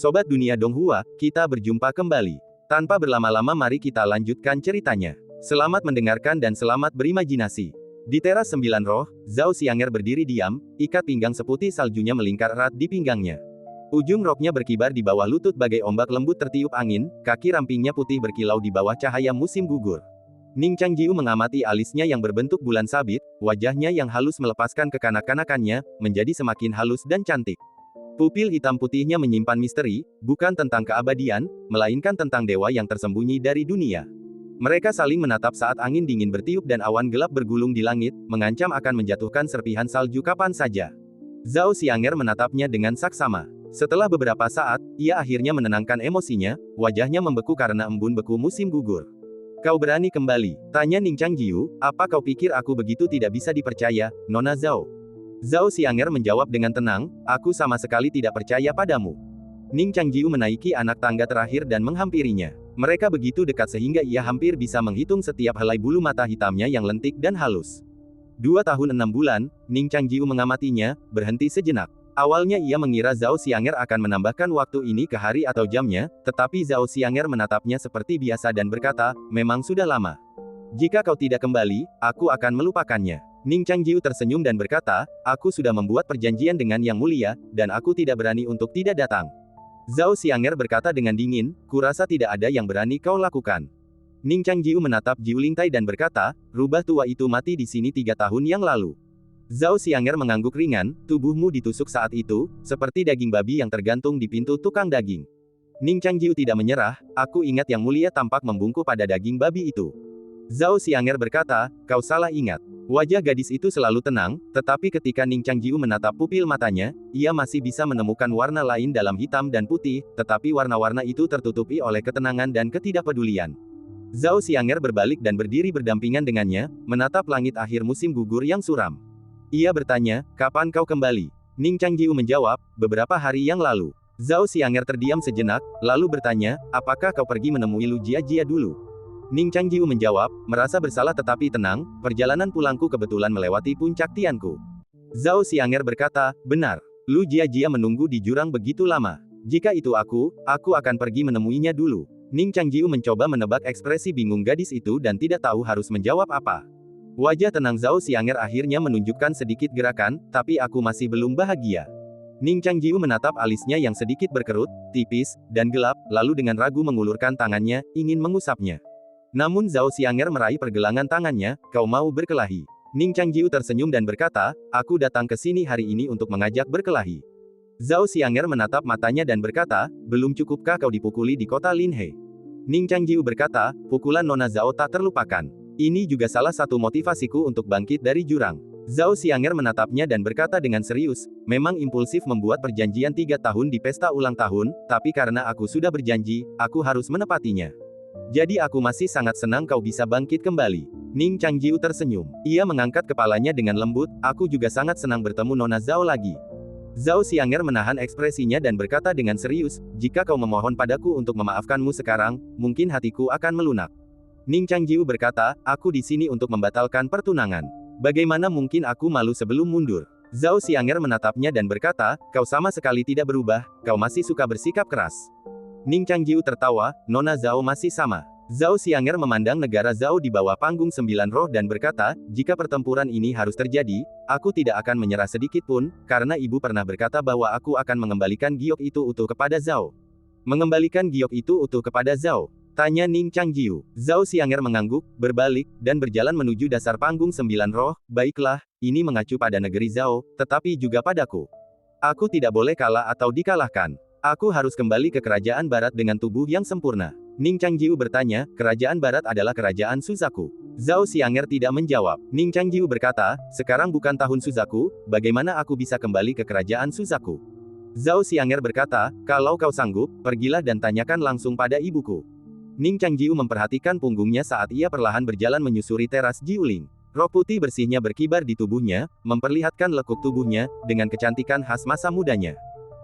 Sobat Dunia Donghua, kita berjumpa kembali. Tanpa berlama-lama mari kita lanjutkan ceritanya. Selamat mendengarkan dan selamat berimajinasi. Di teras 9 roh, Zhao Xianger berdiri diam, ikat pinggang seputih saljunya melingkar erat di pinggangnya. Ujung roknya berkibar di bawah lutut bagai ombak lembut tertiup angin, kaki rampingnya putih berkilau di bawah cahaya musim gugur. Ning Changjiu mengamati alisnya yang berbentuk bulan sabit, wajahnya yang halus melepaskan kekanak-kanakannya, menjadi semakin halus dan cantik. Pupil hitam putihnya menyimpan misteri, bukan tentang keabadian, melainkan tentang dewa yang tersembunyi dari dunia. Mereka saling menatap saat angin dingin bertiup dan awan gelap bergulung di langit, mengancam akan menjatuhkan serpihan salju kapan saja. Zhao Xianger menatapnya dengan saksama. Setelah beberapa saat, ia akhirnya menenangkan emosinya, wajahnya membeku karena embun beku musim gugur. Kau berani kembali? Tanya Ning Changjiu, apa kau pikir aku begitu tidak bisa dipercaya, Nona Zhao? Zhao Xianger menjawab dengan tenang, aku sama sekali tidak percaya padamu. Ning Changjiu menaiki anak tangga terakhir dan menghampirinya. Mereka begitu dekat sehingga ia hampir bisa menghitung setiap helai bulu mata hitamnya yang lentik dan halus. 2 tahun 6 bulan, Ning Changjiu mengamatinya, berhenti sejenak. Awalnya ia mengira Zhao Xianger akan menambahkan waktu ini ke hari atau jamnya, tetapi Zhao Xianger menatapnya seperti biasa dan berkata, memang sudah lama. Jika kau tidak kembali, aku akan melupakannya. Ning Changjiu tersenyum dan berkata, aku sudah membuat perjanjian dengan Yang Mulia, dan aku tidak berani untuk tidak datang. Zhao Xianger berkata dengan dingin, kurasa tidak ada yang berani kau lakukan. Ning Changjiu menatap Jiu Lingtai dan berkata, rubah tua itu mati di sini 3 tahun yang lalu. Zhao Xianger mengangguk ringan, tubuhmu ditusuk saat itu, seperti daging babi yang tergantung di pintu tukang daging. Ning Changjiu tidak menyerah, aku ingat Yang Mulia tampak membungkuk pada daging babi itu. Zhao Xianger berkata, kau salah ingat. Wajah gadis itu selalu tenang, tetapi ketika Ning Changjiu menatap pupil matanya, ia masih bisa menemukan warna lain dalam hitam dan putih, tetapi warna-warna itu tertutupi oleh ketenangan dan ketidakpedulian. Zhao Xianger berbalik dan berdiri berdampingan dengannya, menatap langit akhir musim gugur yang suram. Ia bertanya, kapan kau kembali? Ning Changjiu menjawab, beberapa hari yang lalu. Zhao Xianger terdiam sejenak, lalu bertanya, apakah kau pergi menemui Lu Jiajia dulu? Ning Changjiu menjawab, merasa bersalah tetapi tenang, perjalanan pulangku kebetulan melewati puncak Tianku. Zhao Xianger berkata, benar. Lu Jiajia menunggu di jurang begitu lama. Jika itu aku akan pergi menemuinya dulu. Ning Changjiu mencoba menebak ekspresi bingung gadis itu dan tidak tahu harus menjawab apa. Wajah tenang Zhao Xianger akhirnya menunjukkan sedikit gerakan, tapi aku masih belum bahagia. Ning Changjiu menatap alisnya yang sedikit berkerut, tipis, dan gelap, lalu dengan ragu mengulurkan tangannya, ingin mengusapnya. Namun Zhao Xianger meraih pergelangan tangannya, kau mau berkelahi. Ning Changjiu tersenyum dan berkata, aku datang ke sini hari ini untuk mengajak berkelahi. Zhao Xianger menatap matanya dan berkata, belum cukupkah kau dipukuli di kota Linhe? Ning Changjiu berkata, pukulan Nona Zhao tak terlupakan. Ini juga salah satu motivasiku untuk bangkit dari jurang. Zhao Xianger menatapnya dan berkata dengan serius, memang impulsif membuat perjanjian 3 tahun di pesta ulang tahun, tapi karena aku sudah berjanji, aku harus menepatinya. Jadi aku masih sangat senang kau bisa bangkit kembali. Ning Changjiu tersenyum. Ia mengangkat kepalanya dengan lembut, aku juga sangat senang bertemu Nona Zhao lagi. Zhao Xianger menahan ekspresinya dan berkata dengan serius, jika kau memohon padaku untuk memaafkanmu sekarang, mungkin hatiku akan melunak. Ning Changjiu berkata, aku di sini untuk membatalkan pertunangan. Bagaimana mungkin aku malu sebelum mundur? Zhao Xianger menatapnya dan berkata, kau sama sekali tidak berubah, kau masih suka bersikap keras. Ning Changjiu tertawa, Nona Zhao masih sama. Zhao Xianger memandang negara Zhao di bawah panggung 9 roh dan berkata, jika pertempuran ini harus terjadi, aku tidak akan menyerah sedikit pun, karena ibu pernah berkata bahwa aku akan mengembalikan giok itu utuh kepada Zhao. Mengembalikan giok itu utuh kepada Zhao? Tanya Ning Changjiu. Zhao Xianger mengangguk, berbalik, dan berjalan menuju dasar panggung 9 roh, baiklah, ini mengacu pada negeri Zhao, tetapi juga padaku. Aku tidak boleh kalah atau dikalahkan. Aku harus kembali ke kerajaan barat dengan tubuh yang sempurna. Ning Changjiu bertanya, kerajaan barat adalah kerajaan Suzaku. Zhao Xianger tidak menjawab. Ning Changjiu berkata, sekarang bukan tahun Suzaku, bagaimana aku bisa kembali ke kerajaan Suzaku? Zhao Xianger berkata, kalau kau sanggup, pergilah dan tanyakan langsung pada ibuku. Ning Changjiu memperhatikan punggungnya saat ia perlahan berjalan menyusuri teras Jiuling. Roh putih bersihnya berkibar di tubuhnya, memperlihatkan lekuk tubuhnya, dengan kecantikan khas masa mudanya.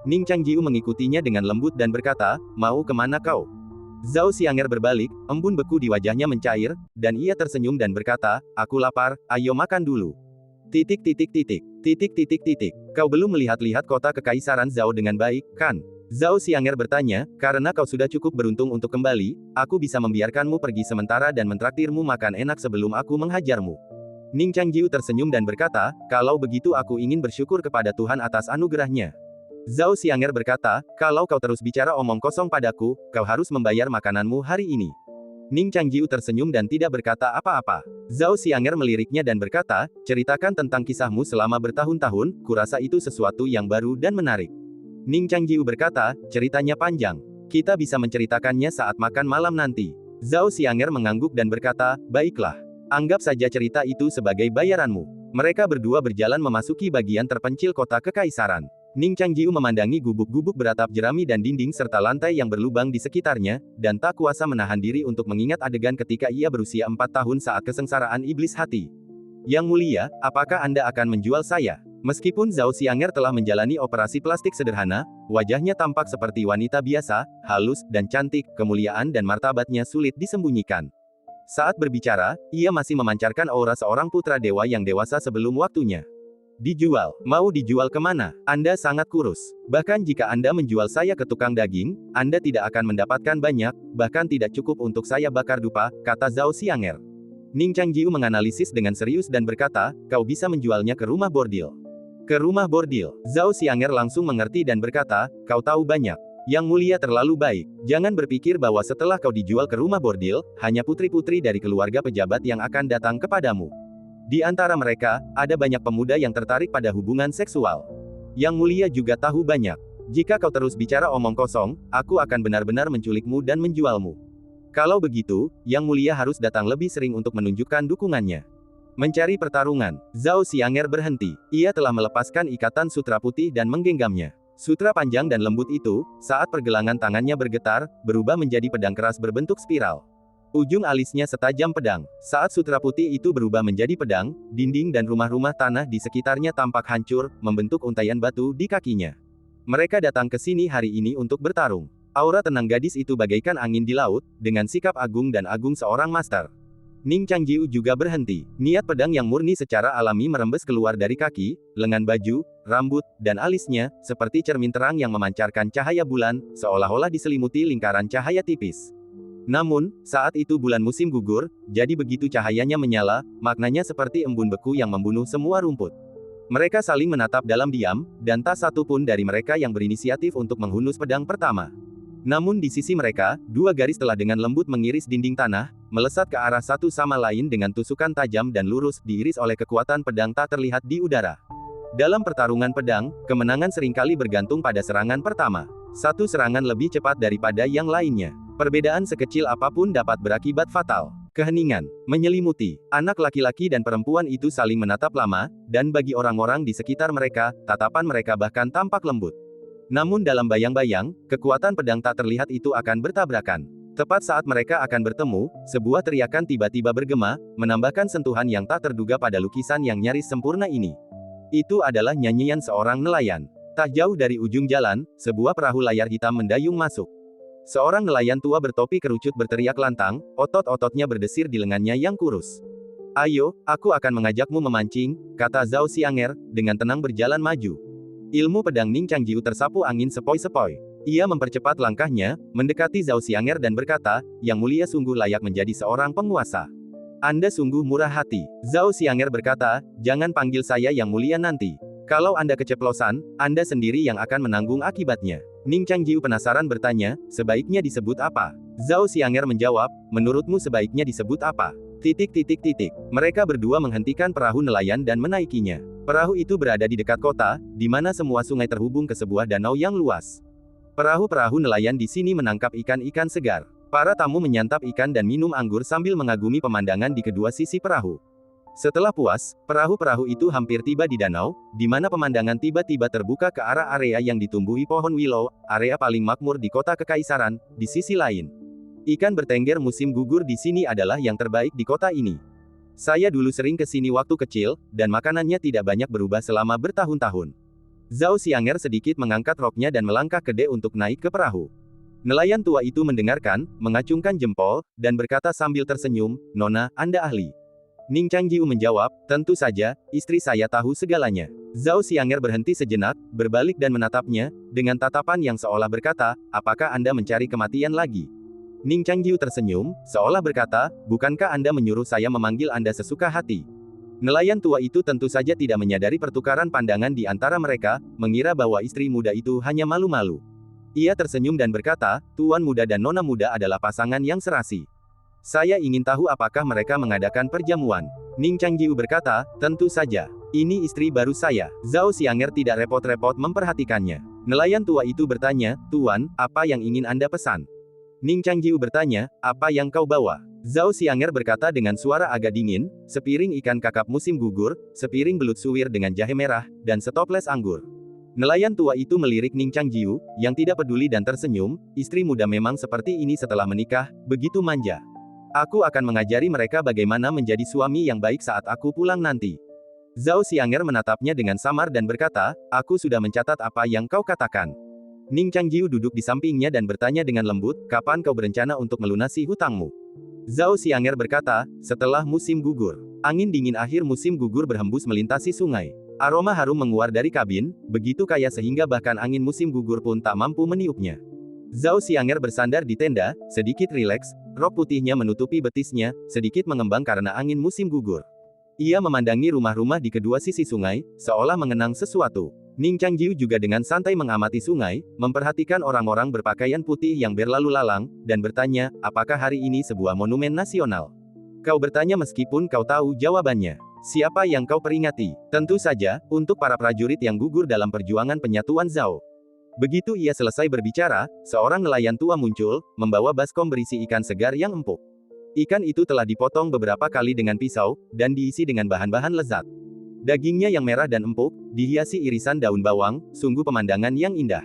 Ning Changjiu mengikutinya dengan lembut dan berkata, mau kemana kau? Zhao Xianger berbalik, embun beku di wajahnya mencair, dan ia tersenyum dan berkata, aku lapar, ayo makan dulu. Kau belum melihat-lihat kota kekaisaran Zhao dengan baik, kan? Zhao Xianger bertanya, karena kau sudah cukup beruntung untuk kembali, aku bisa membiarkanmu pergi sementara dan mentraktirmu makan enak sebelum aku menghajarmu. Ning Changjiu tersenyum dan berkata, kalau begitu aku ingin bersyukur kepada Tuhan atas anugerahnya. Zhao Xianger berkata, kalau kau terus bicara omong kosong padaku, kau harus membayar makananmu hari ini. Ning Changjiu tersenyum dan tidak berkata apa-apa. Zhao Xianger meliriknya dan berkata, ceritakan tentang kisahmu selama bertahun-tahun, kurasa itu sesuatu yang baru dan menarik. Ning Changjiu berkata, ceritanya panjang. Kita bisa menceritakannya saat makan malam nanti. Zhao Xianger mengangguk dan berkata, baiklah. Anggap saja cerita itu sebagai bayaranmu. Mereka berdua berjalan memasuki bagian terpencil kota kekaisaran. Ning Changjiu memandangi gubuk-gubuk beratap jerami dan dinding serta lantai yang berlubang di sekitarnya, dan tak kuasa menahan diri untuk mengingat adegan ketika ia berusia 4 tahun saat kesengsaraan iblis hati. Yang mulia, apakah Anda akan menjual saya? Meskipun Zhao Xianger telah menjalani operasi plastik sederhana, wajahnya tampak seperti wanita biasa, halus, dan cantik, kemuliaan dan martabatnya sulit disembunyikan. Saat berbicara, ia masih memancarkan aura seorang putra dewa yang dewasa sebelum waktunya. Dijual. Mau dijual kemana? Anda sangat kurus. Bahkan jika Anda menjual saya ke tukang daging, Anda tidak akan mendapatkan banyak, bahkan tidak cukup untuk saya bakar dupa, kata Zhao Xianger. Ning Changjiu menganalisis dengan serius dan berkata, kau bisa menjualnya ke rumah bordil. Ke rumah bordil. Zhao Xianger langsung mengerti dan berkata, kau tahu banyak. Yang mulia terlalu baik. Jangan berpikir bahwa setelah kau dijual ke rumah bordil, hanya putri-putri dari keluarga pejabat yang akan datang kepadamu. Di antara mereka, ada banyak pemuda yang tertarik pada hubungan seksual. Yang mulia juga tahu banyak. Jika kau terus bicara omong kosong, aku akan benar-benar menculikmu dan menjualmu. Kalau begitu, Yang Mulia harus datang lebih sering untuk menunjukkan dukungannya. Mencari pertarungan. Zhao Xianger berhenti. Ia telah melepaskan ikatan sutra putih dan menggenggamnya. Sutra panjang dan lembut itu, saat pergelangan tangannya bergetar, berubah menjadi pedang keras berbentuk spiral. Ujung alisnya setajam pedang. Saat sutra putih itu berubah menjadi pedang, dinding dan rumah-rumah tanah di sekitarnya tampak hancur, membentuk untaian batu di kakinya. Mereka datang ke sini hari ini untuk bertarung. Aura tenang gadis itu bagaikan angin di laut, dengan sikap agung dan agung seorang master. Ning Changjiu juga berhenti. Niat pedang yang murni secara alami merembes keluar dari kaki, lengan baju, rambut, dan alisnya, seperti cermin terang yang memancarkan cahaya bulan, seolah-olah diselimuti lingkaran cahaya tipis. Namun, saat itu bulan musim gugur, jadi begitu cahayanya menyala, maknanya seperti embun beku yang membunuh semua rumput. Mereka saling menatap dalam diam, dan tak satu pun dari mereka yang berinisiatif untuk menghunus pedang pertama. Namun di sisi mereka, dua garis telah dengan lembut mengiris dinding tanah, melesat ke arah satu sama lain dengan tusukan tajam dan lurus, diiris oleh kekuatan pedang tak terlihat di udara. Dalam pertarungan pedang, kemenangan seringkali bergantung pada serangan pertama. Satu serangan lebih cepat daripada yang lainnya. Perbedaan sekecil apapun dapat berakibat fatal. Keheningan menyelimuti. Anak laki-laki dan perempuan itu saling menatap lama, dan bagi orang-orang di sekitar mereka, tatapan mereka bahkan tampak lembut. Namun dalam bayang-bayang, kekuatan pedang tak terlihat itu akan bertabrakan. Tepat saat mereka akan bertemu, sebuah teriakan tiba-tiba bergema, menambahkan sentuhan yang tak terduga pada lukisan yang nyaris sempurna ini. Itu adalah nyanyian seorang nelayan. Tak jauh dari ujung jalan, sebuah perahu layar hitam mendayung masuk. Seorang nelayan tua bertopi kerucut berteriak lantang, otot-ototnya berdesir di lengannya yang kurus. Ayo, aku akan mengajakmu memancing, kata Zhao Xianger, dengan tenang berjalan maju. Ilmu pedang Ning Changjiu tersapu angin sepoi-sepoi. Ia mempercepat langkahnya, mendekati Zhao Xianger dan berkata, Yang Mulia sungguh layak menjadi seorang penguasa. Anda sungguh murah hati. Zhao Xianger berkata, jangan panggil saya Yang Mulia nanti. Kalau Anda keceplosan, Anda sendiri yang akan menanggung akibatnya. Ning Changjiu penasaran bertanya, sebaiknya disebut apa? Zhao Xianger menjawab, menurutmu sebaiknya disebut apa? Mereka berdua menghentikan perahu nelayan dan menaikinya. Perahu itu berada di dekat kota, di mana semua sungai terhubung ke sebuah danau yang luas. Perahu-perahu nelayan di sini menangkap ikan-ikan segar. Para tamu menyantap ikan dan minum anggur sambil mengagumi pemandangan di kedua sisi perahu. Setelah puas, perahu-perahu itu hampir tiba di danau, di mana pemandangan tiba-tiba terbuka ke arah area yang ditumbuhi pohon willow, area paling makmur di kota kekaisaran. Di sisi lain, ikan bertengger musim gugur di sini adalah yang terbaik di kota ini. Saya dulu sering ke sini waktu kecil, dan makanannya tidak banyak berubah selama bertahun-tahun. Zhao Xianger sedikit mengangkat roknya dan melangkah ke dek untuk naik ke perahu. Nelayan tua itu mendengarkan, mengacungkan jempol, dan berkata sambil tersenyum, Nona, Anda ahli. Ning Changjiu menjawab, tentu saja, istri saya tahu segalanya. Zhao Xianger berhenti sejenak, berbalik dan menatapnya, dengan tatapan yang seolah berkata, apakah Anda mencari kematian lagi? Ning Changjiu tersenyum, seolah berkata, bukankah Anda menyuruh saya memanggil Anda sesuka hati? Nelayan tua itu tentu saja tidak menyadari pertukaran pandangan di antara mereka, mengira bahwa istri muda itu hanya malu-malu. Ia tersenyum dan berkata, Tuan muda dan Nona muda adalah pasangan yang serasi. Saya ingin tahu apakah mereka mengadakan perjamuan. Ning Changjiu berkata, tentu saja. Ini istri baru saya. Zhao Xianger tidak repot-repot memperhatikannya. Nelayan tua itu bertanya, Tuan, apa yang ingin Anda pesan? Ning Changjiu bertanya, apa yang kau bawa? Zhao Xianger berkata dengan suara agak dingin, sepiring ikan kakap musim gugur, sepiring belut suwir dengan jahe merah, dan setoples anggur. Nelayan tua itu melirik Ning Changjiu, yang tidak peduli dan tersenyum, istri muda memang seperti ini setelah menikah, begitu manja. Aku akan mengajari mereka bagaimana menjadi suami yang baik saat aku pulang nanti. Zhao Xianger menatapnya dengan samar dan berkata, aku sudah mencatat apa yang kau katakan. Ning Changjiu duduk di sampingnya dan bertanya dengan lembut, kapan kau berencana untuk melunasi hutangmu? Zhao Xianger berkata, setelah musim gugur. Angin dingin akhir musim gugur berhembus melintasi sungai. Aroma harum menguar dari kabin, begitu kaya sehingga bahkan angin musim gugur pun tak mampu meniupnya. Zhao Xianger bersandar di tenda, sedikit rileks, rok putihnya menutupi betisnya, sedikit mengembang karena angin musim gugur. Ia memandangi rumah-rumah di kedua sisi sungai, seolah mengenang sesuatu. Ning Changjiu juga dengan santai mengamati sungai, memperhatikan orang-orang berpakaian putih yang berlalu lalang, dan bertanya, apakah hari ini sebuah monumen nasional? Kau bertanya meskipun kau tahu jawabannya. Siapa yang kau peringati? Tentu saja, untuk para prajurit yang gugur dalam perjuangan penyatuan Zhao. Begitu ia selesai berbicara, seorang nelayan tua muncul, membawa baskom berisi ikan segar yang empuk. Ikan itu telah dipotong beberapa kali dengan pisau, dan diisi dengan bahan-bahan lezat. Dagingnya yang merah dan empuk, dihiasi irisan daun bawang, sungguh pemandangan yang indah.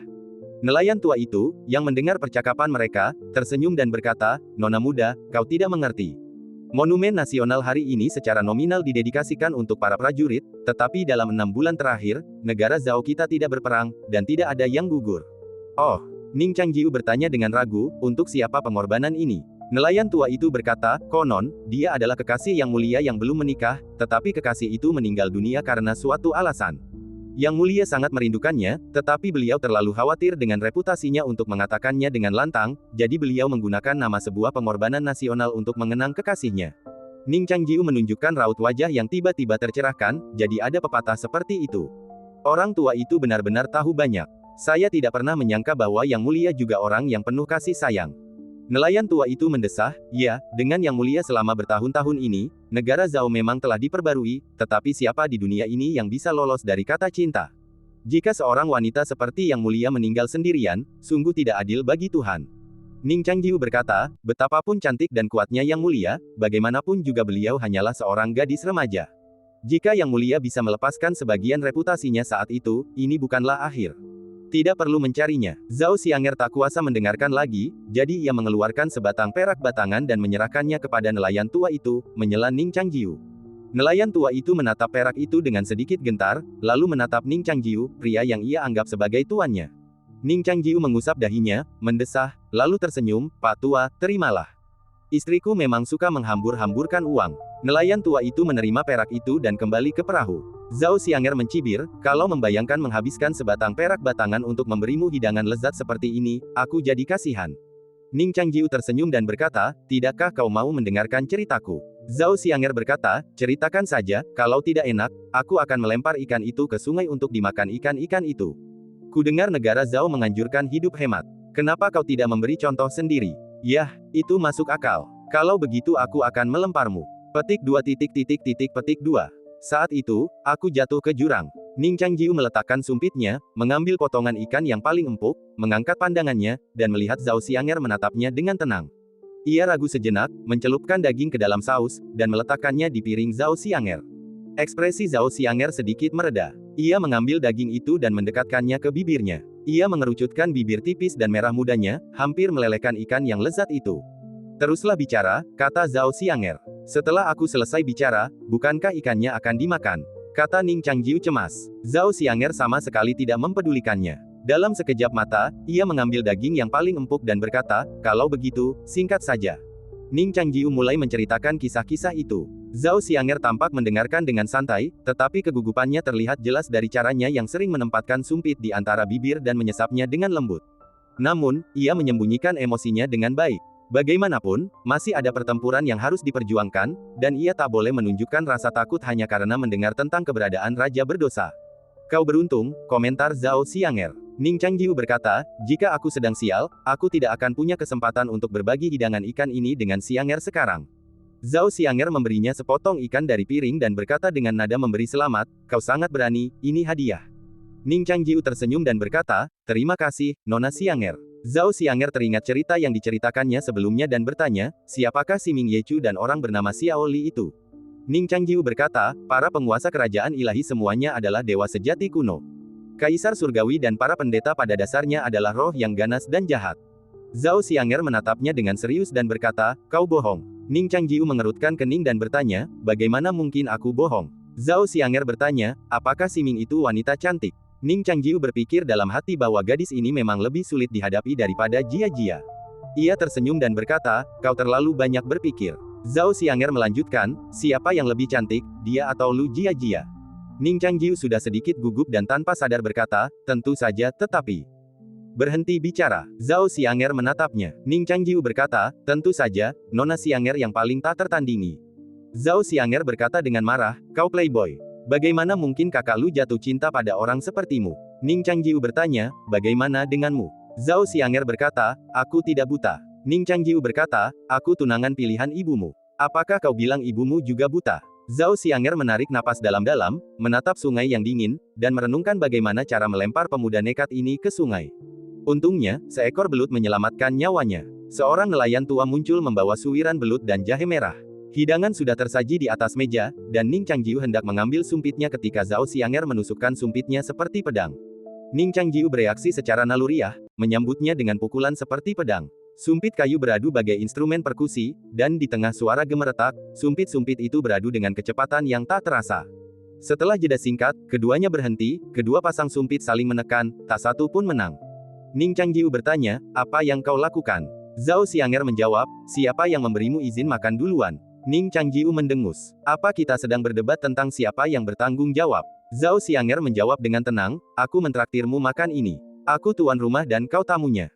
Nelayan tua itu, yang mendengar percakapan mereka, tersenyum dan berkata, Nona muda, kau tidak mengerti. Monumen nasional hari ini secara nominal didedikasikan untuk para prajurit, tetapi dalam 6 bulan terakhir, negara Zhao kita tidak berperang, dan tidak ada yang gugur. Oh, Ning Changjiu bertanya dengan ragu, untuk siapa pengorbanan ini? Nelayan tua itu berkata, konon, dia adalah kekasih yang mulia yang belum menikah, tetapi kekasih itu meninggal dunia karena suatu alasan. Yang mulia sangat merindukannya, tetapi beliau terlalu khawatir dengan reputasinya untuk mengatakannya dengan lantang, jadi beliau menggunakan nama sebuah pengorbanan nasional untuk mengenang kekasihnya. Ning Changjiu menunjukkan raut wajah yang tiba-tiba tercerahkan, jadi ada pepatah seperti itu. Orang tua itu benar-benar tahu banyak. Saya tidak pernah menyangka bahwa yang mulia juga orang yang penuh kasih sayang. Nelayan tua itu mendesah, ya, dengan yang mulia selama bertahun-tahun ini, negara Zhao memang telah diperbarui, tetapi siapa di dunia ini yang bisa lolos dari kata cinta? Jika seorang wanita seperti yang mulia meninggal sendirian, sungguh tidak adil bagi Tuhan. Ning Changjiu berkata, betapapun cantik dan kuatnya yang mulia, bagaimanapun juga beliau hanyalah seorang gadis remaja. Jika yang mulia bisa melepaskan sebagian reputasinya saat itu, ini bukanlah akhir. Tidak perlu mencarinya. Zhao Xianger tak kuasa mendengarkan lagi, jadi ia mengeluarkan sebatang perak batangan dan menyerahkannya kepada nelayan tua itu, menyela Ning Changjiu. Nelayan tua itu menatap perak itu dengan sedikit gentar, lalu menatap Ning Changjiu, pria yang ia anggap sebagai tuannya. Ning Changjiu mengusap dahinya, mendesah, lalu tersenyum, Pak Tua, terimalah. Istriku memang suka menghambur-hamburkan uang. Nelayan tua itu menerima perak itu dan kembali ke perahu. Zhao Xianger mencibir, kalau membayangkan menghabiskan sebatang perak batangan untuk memberimu hidangan lezat seperti ini, aku jadi kasihan. Ning Changjiu tersenyum dan berkata, tidakkah kau mau mendengarkan ceritaku? Zhao Xianger berkata, ceritakan saja, kalau tidak enak, aku akan melempar ikan itu ke sungai untuk dimakan ikan-ikan itu. Kudengar negara Zhao menganjurkan hidup hemat. Kenapa kau tidak memberi contoh sendiri? Yah, itu masuk akal. Kalau begitu aku akan melemparmu. Petik 2. Petik 2. Saat itu, aku jatuh ke jurang. Ning Changjiu meletakkan sumpitnya, mengambil potongan ikan yang paling empuk, mengangkat pandangannya, dan melihat Zhao Xianger menatapnya dengan tenang. Ia ragu sejenak, mencelupkan daging ke dalam saus, dan meletakkannya di piring Zhao Xianger. Ekspresi Zhao Xianger sedikit mereda. Ia mengambil daging itu dan mendekatkannya ke bibirnya. Ia mengerucutkan bibir tipis dan merah mudanya, hampir melelehkan ikan yang lezat itu. Teruslah bicara, kata Zhao Xianger. Setelah aku selesai bicara, bukankah ikannya akan dimakan? Kata Ning Changjiu cemas. Zhao Xianger sama sekali tidak mempedulikannya. Dalam sekejap mata, ia mengambil daging yang paling empuk dan berkata, kalau begitu, singkat saja. Ning Changjiu mulai menceritakan kisah-kisah itu. Zhao Xianger tampak mendengarkan dengan santai, tetapi kegugupannya terlihat jelas dari caranya yang sering menempatkan sumpit di antara bibir dan menyesapnya dengan lembut. Namun, ia menyembunyikan emosinya dengan baik. Bagaimanapun, masih ada pertempuran yang harus diperjuangkan, dan ia tak boleh menunjukkan rasa takut hanya karena mendengar tentang keberadaan Raja Berdosa. Kau beruntung, komentar Zhao Xianger. Ning Changjiu berkata, jika aku sedang sial, aku tidak akan punya kesempatan untuk berbagi hidangan ikan ini dengan Xianger sekarang. Zhao Xianger memberinya sepotong ikan dari piring dan berkata dengan nada memberi selamat, kau sangat berani, ini hadiah. Ning Changjiu tersenyum dan berkata, terima kasih, Nona Xianger. Zhao Xianger teringat cerita yang diceritakannya sebelumnya dan bertanya, siapakah si Ming Yechu dan orang bernama Xiao Li itu? Ning Changjiu berkata, para penguasa kerajaan ilahi semuanya adalah dewa sejati kuno. Kaisar surgawi dan para pendeta pada dasarnya adalah roh yang ganas dan jahat. Zhao Xianger menatapnya dengan serius dan berkata, kau bohong. Ning Changjiu mengerutkan kening dan bertanya, bagaimana mungkin aku bohong? Zhao Xianger bertanya, apakah si Ming itu wanita cantik? Ning Changjiu berpikir dalam hati bahwa gadis ini memang lebih sulit dihadapi daripada Jia Jia. Ia tersenyum dan berkata, kau terlalu banyak berpikir. Zhao Xianger melanjutkan, siapa yang lebih cantik, dia atau Lu Jia Jia? Ning Changjiu sudah sedikit gugup dan tanpa sadar berkata, tentu saja, tetapi. Berhenti bicara, Zhao Xianger menatapnya. Ning Changjiu berkata, tentu saja, Nona Xianger yang paling tak tertandingi. Zhao Xianger berkata dengan marah, kau playboy. Bagaimana mungkin kakak Lu jatuh cinta pada orang sepertimu? Ning Changjiu bertanya, bagaimana denganmu? Zhao Xianger berkata, aku tidak buta. Ning Changjiu berkata, aku tunangan pilihan ibumu. Apakah kau bilang ibumu juga buta? Zhao Xianger menarik napas dalam-dalam, menatap sungai yang dingin, dan merenungkan bagaimana cara melempar pemuda nekat ini ke sungai. Untungnya, seekor belut menyelamatkan nyawanya. Seorang nelayan tua muncul membawa suiran belut dan jahe merah. Hidangan sudah tersaji di atas meja, dan Ning Changjiu hendak mengambil sumpitnya ketika Zhao Xianger menusukkan sumpitnya seperti pedang. Ning Changjiu bereaksi secara naluriah, menyambutnya dengan pukulan seperti pedang. Sumpit kayu beradu bagai instrumen perkusi, dan di tengah suara gemeretak, sumpit-sumpit itu beradu dengan kecepatan yang tak terasa. Setelah jeda singkat, keduanya berhenti, kedua pasang sumpit saling menekan, tak satu pun menang. Ning Changjiu bertanya, apa yang kau lakukan? Zhao Xianger menjawab, siapa yang memberimu izin makan duluan? Ning Changjiu mendengus. Apa kita sedang berdebat tentang siapa yang bertanggung jawab? Zhao Xianger menjawab dengan tenang, aku mentraktirmu makan ini. Aku tuan rumah dan kau tamunya.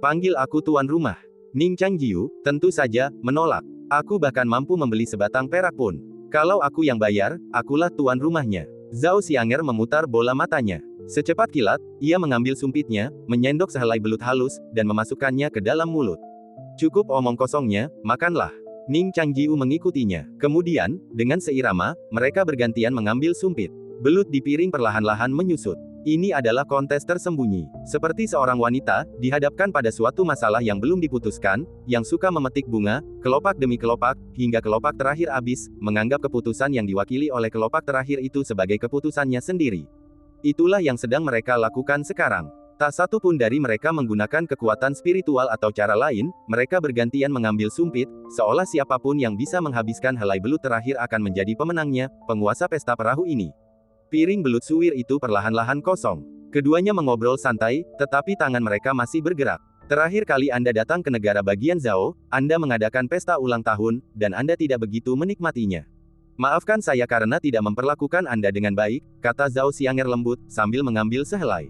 Panggil aku tuan rumah. Ning Changjiu, tentu saja, menolak. Aku bahkan mampu membeli sebatang perak pun. Kalau aku yang bayar, akulah tuan rumahnya. Zhao Xianger memutar bola matanya. Secepat kilat, ia mengambil sumpitnya, menyendok sehelai belut halus, dan memasukkannya ke dalam mulut. Cukup omong kosongnya, makanlah. Ning Changjiu mengikutinya. Kemudian, dengan seirama, mereka bergantian mengambil sumpit. Belut di piring perlahan-lahan menyusut. Ini adalah kontes tersembunyi. Seperti seorang wanita, dihadapkan pada suatu masalah yang belum diputuskan, yang suka memetik bunga, kelopak demi kelopak, hingga kelopak terakhir habis, menganggap keputusan yang diwakili oleh kelopak terakhir itu sebagai keputusannya sendiri. Itulah yang sedang mereka lakukan sekarang. Tak satu pun dari mereka menggunakan kekuatan spiritual atau cara lain, mereka bergantian mengambil sumpit, seolah siapapun yang bisa menghabiskan helai belut terakhir akan menjadi pemenangnya, penguasa pesta perahu ini. Piring belut suwir itu perlahan-lahan kosong. Keduanya mengobrol santai, tetapi tangan mereka masih bergerak. Terakhir kali Anda datang ke negara bagian Zhao, Anda mengadakan pesta ulang tahun, dan Anda tidak begitu menikmatinya. Maafkan saya karena tidak memperlakukan Anda dengan baik, kata Zhao Xianger lembut, sambil mengambil sehelai.